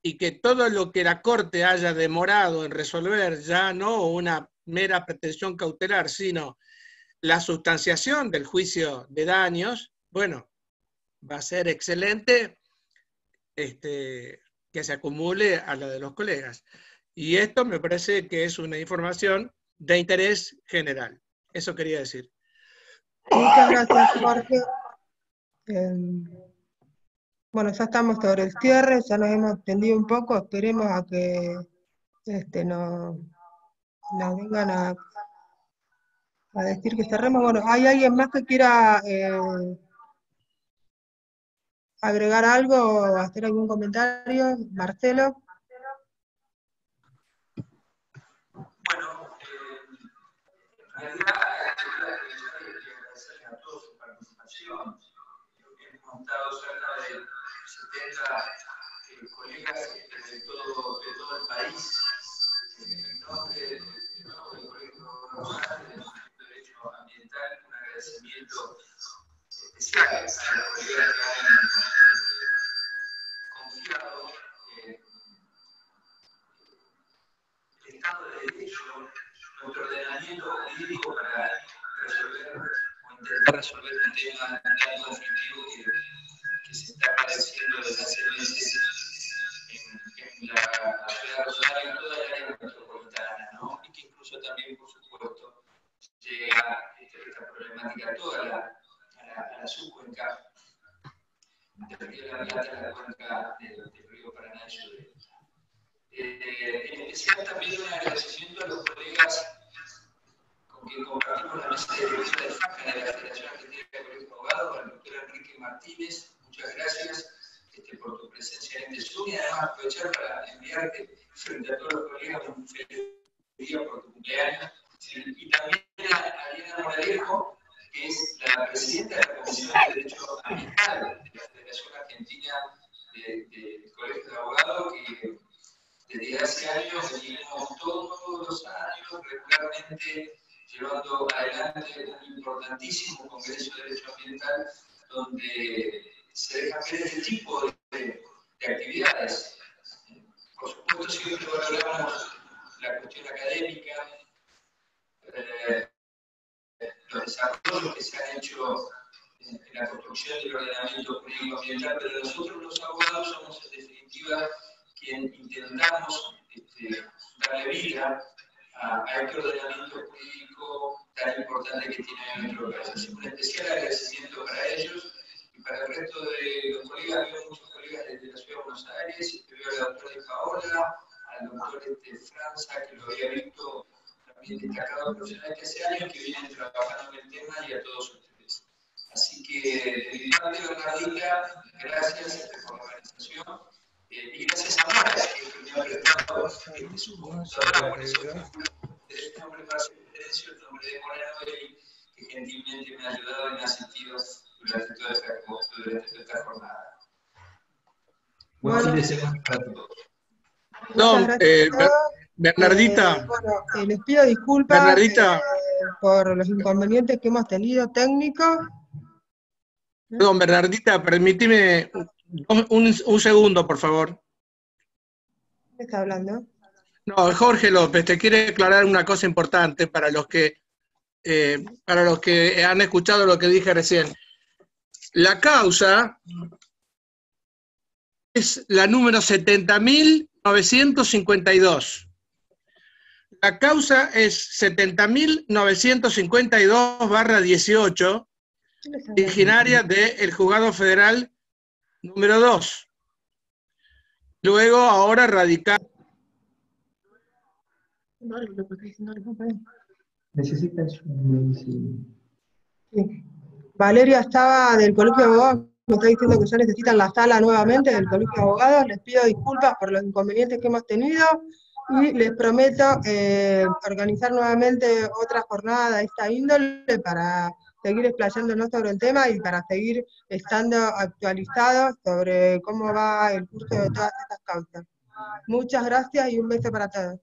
y que todo lo que la Corte haya demorado en resolver, ya no una mera pretensión cautelar, sino la sustanciación del juicio de daños, bueno, va a ser excelente que se acumule a la de los colegas. Y esto me parece que es una información de interés general. Eso quería decir. Muchas gracias, Jorge. Bueno, ya estamos sobre el cierre, ya nos hemos extendido un poco, esperemos a que nos vengan a decir que cerremos. Bueno, ¿hay alguien más que quiera agregar algo o hacer algún comentario? Marcelo. Bueno, en realidad instrumento jurídico para resolver o intentar resolver un tema tan conflictivo que se está padeciendo desde hace meses en la ciudad de Rosario, en toda el área metropolitana, ¿no? Y que incluso también, por supuesto, llega esta problemática toda a la subcuenca del río de la Plata, a la cuenca del río Paraná y Sudeste. En especial también un agradecimiento a los colegas con quien compartimos la mesa de dirección de FACA de la Federación Argentina de Colegios de Abogados, al doctor Enrique Martínez. Muchas gracias por tu presencia en este Zoom, y además aprovechar para enviarte frente a todos los colegas un feliz día por tu cumpleaños. Y también a Diana Moralejo, que es la presidenta de la Comisión de Derecho Ambiental de la Federación Argentina de Colegios de Abogados, que desde hace años venimos todos los años regularmente llevando adelante un importantísimo Congreso de Derecho Ambiental donde se dejan ver este tipo de actividades. Por supuesto, siempre valoramos la cuestión académica, los desarrollos que se han hecho en la construcción del ordenamiento jurídico ambiental, pero nosotros los abogados somos en definitiva quien intentamos darle vida a este ordenamiento jurídico tan importante que tiene nuestro país. Así que un especial agradecimiento para ellos y para el resto de los colegas. Veo muchos colegas desde la ciudad de Buenos Aires, veo al doctor de Paola, al doctor Franza, que lo había visto también destacado profesional que hace años que vienen trabajando en el tema, y a todos ustedes. Así que, de mi parte, Bernardita, gracias por la organización. Y gracias a Mara, que me ha prestado su computadora, por eso el nombre para su diferencia, el nombre de Moreno, que gentilmente me ha ayudado y me ha asistido durante toda esta jornada. Buen fin de semana para todos. No, Bernardita. Bueno, les pido disculpas por los inconvenientes que hemos tenido técnicos. Perdón, Bernardita, permíteme un segundo, por favor. ¿Qué está hablando? No, Jorge López, te quiere aclarar una cosa importante para los que han escuchado lo que dije recién. La causa es la número 70.952. La causa es 70.952/18, originaria del Juzgado Federal número 2. Luego, ahora radical. Necesitan su medicina. Sí. Valeria estaba del Colegio de Abogados, me está diciendo que ya necesitan la sala nuevamente del Colegio de Abogados. Les pido disculpas por los inconvenientes que hemos tenido y les prometo organizar nuevamente otra jornada de esta índole para seguir explayándonos sobre el tema y para seguir estando actualizados sobre cómo va el curso de todas estas causas. Muchas gracias y un beso para todos.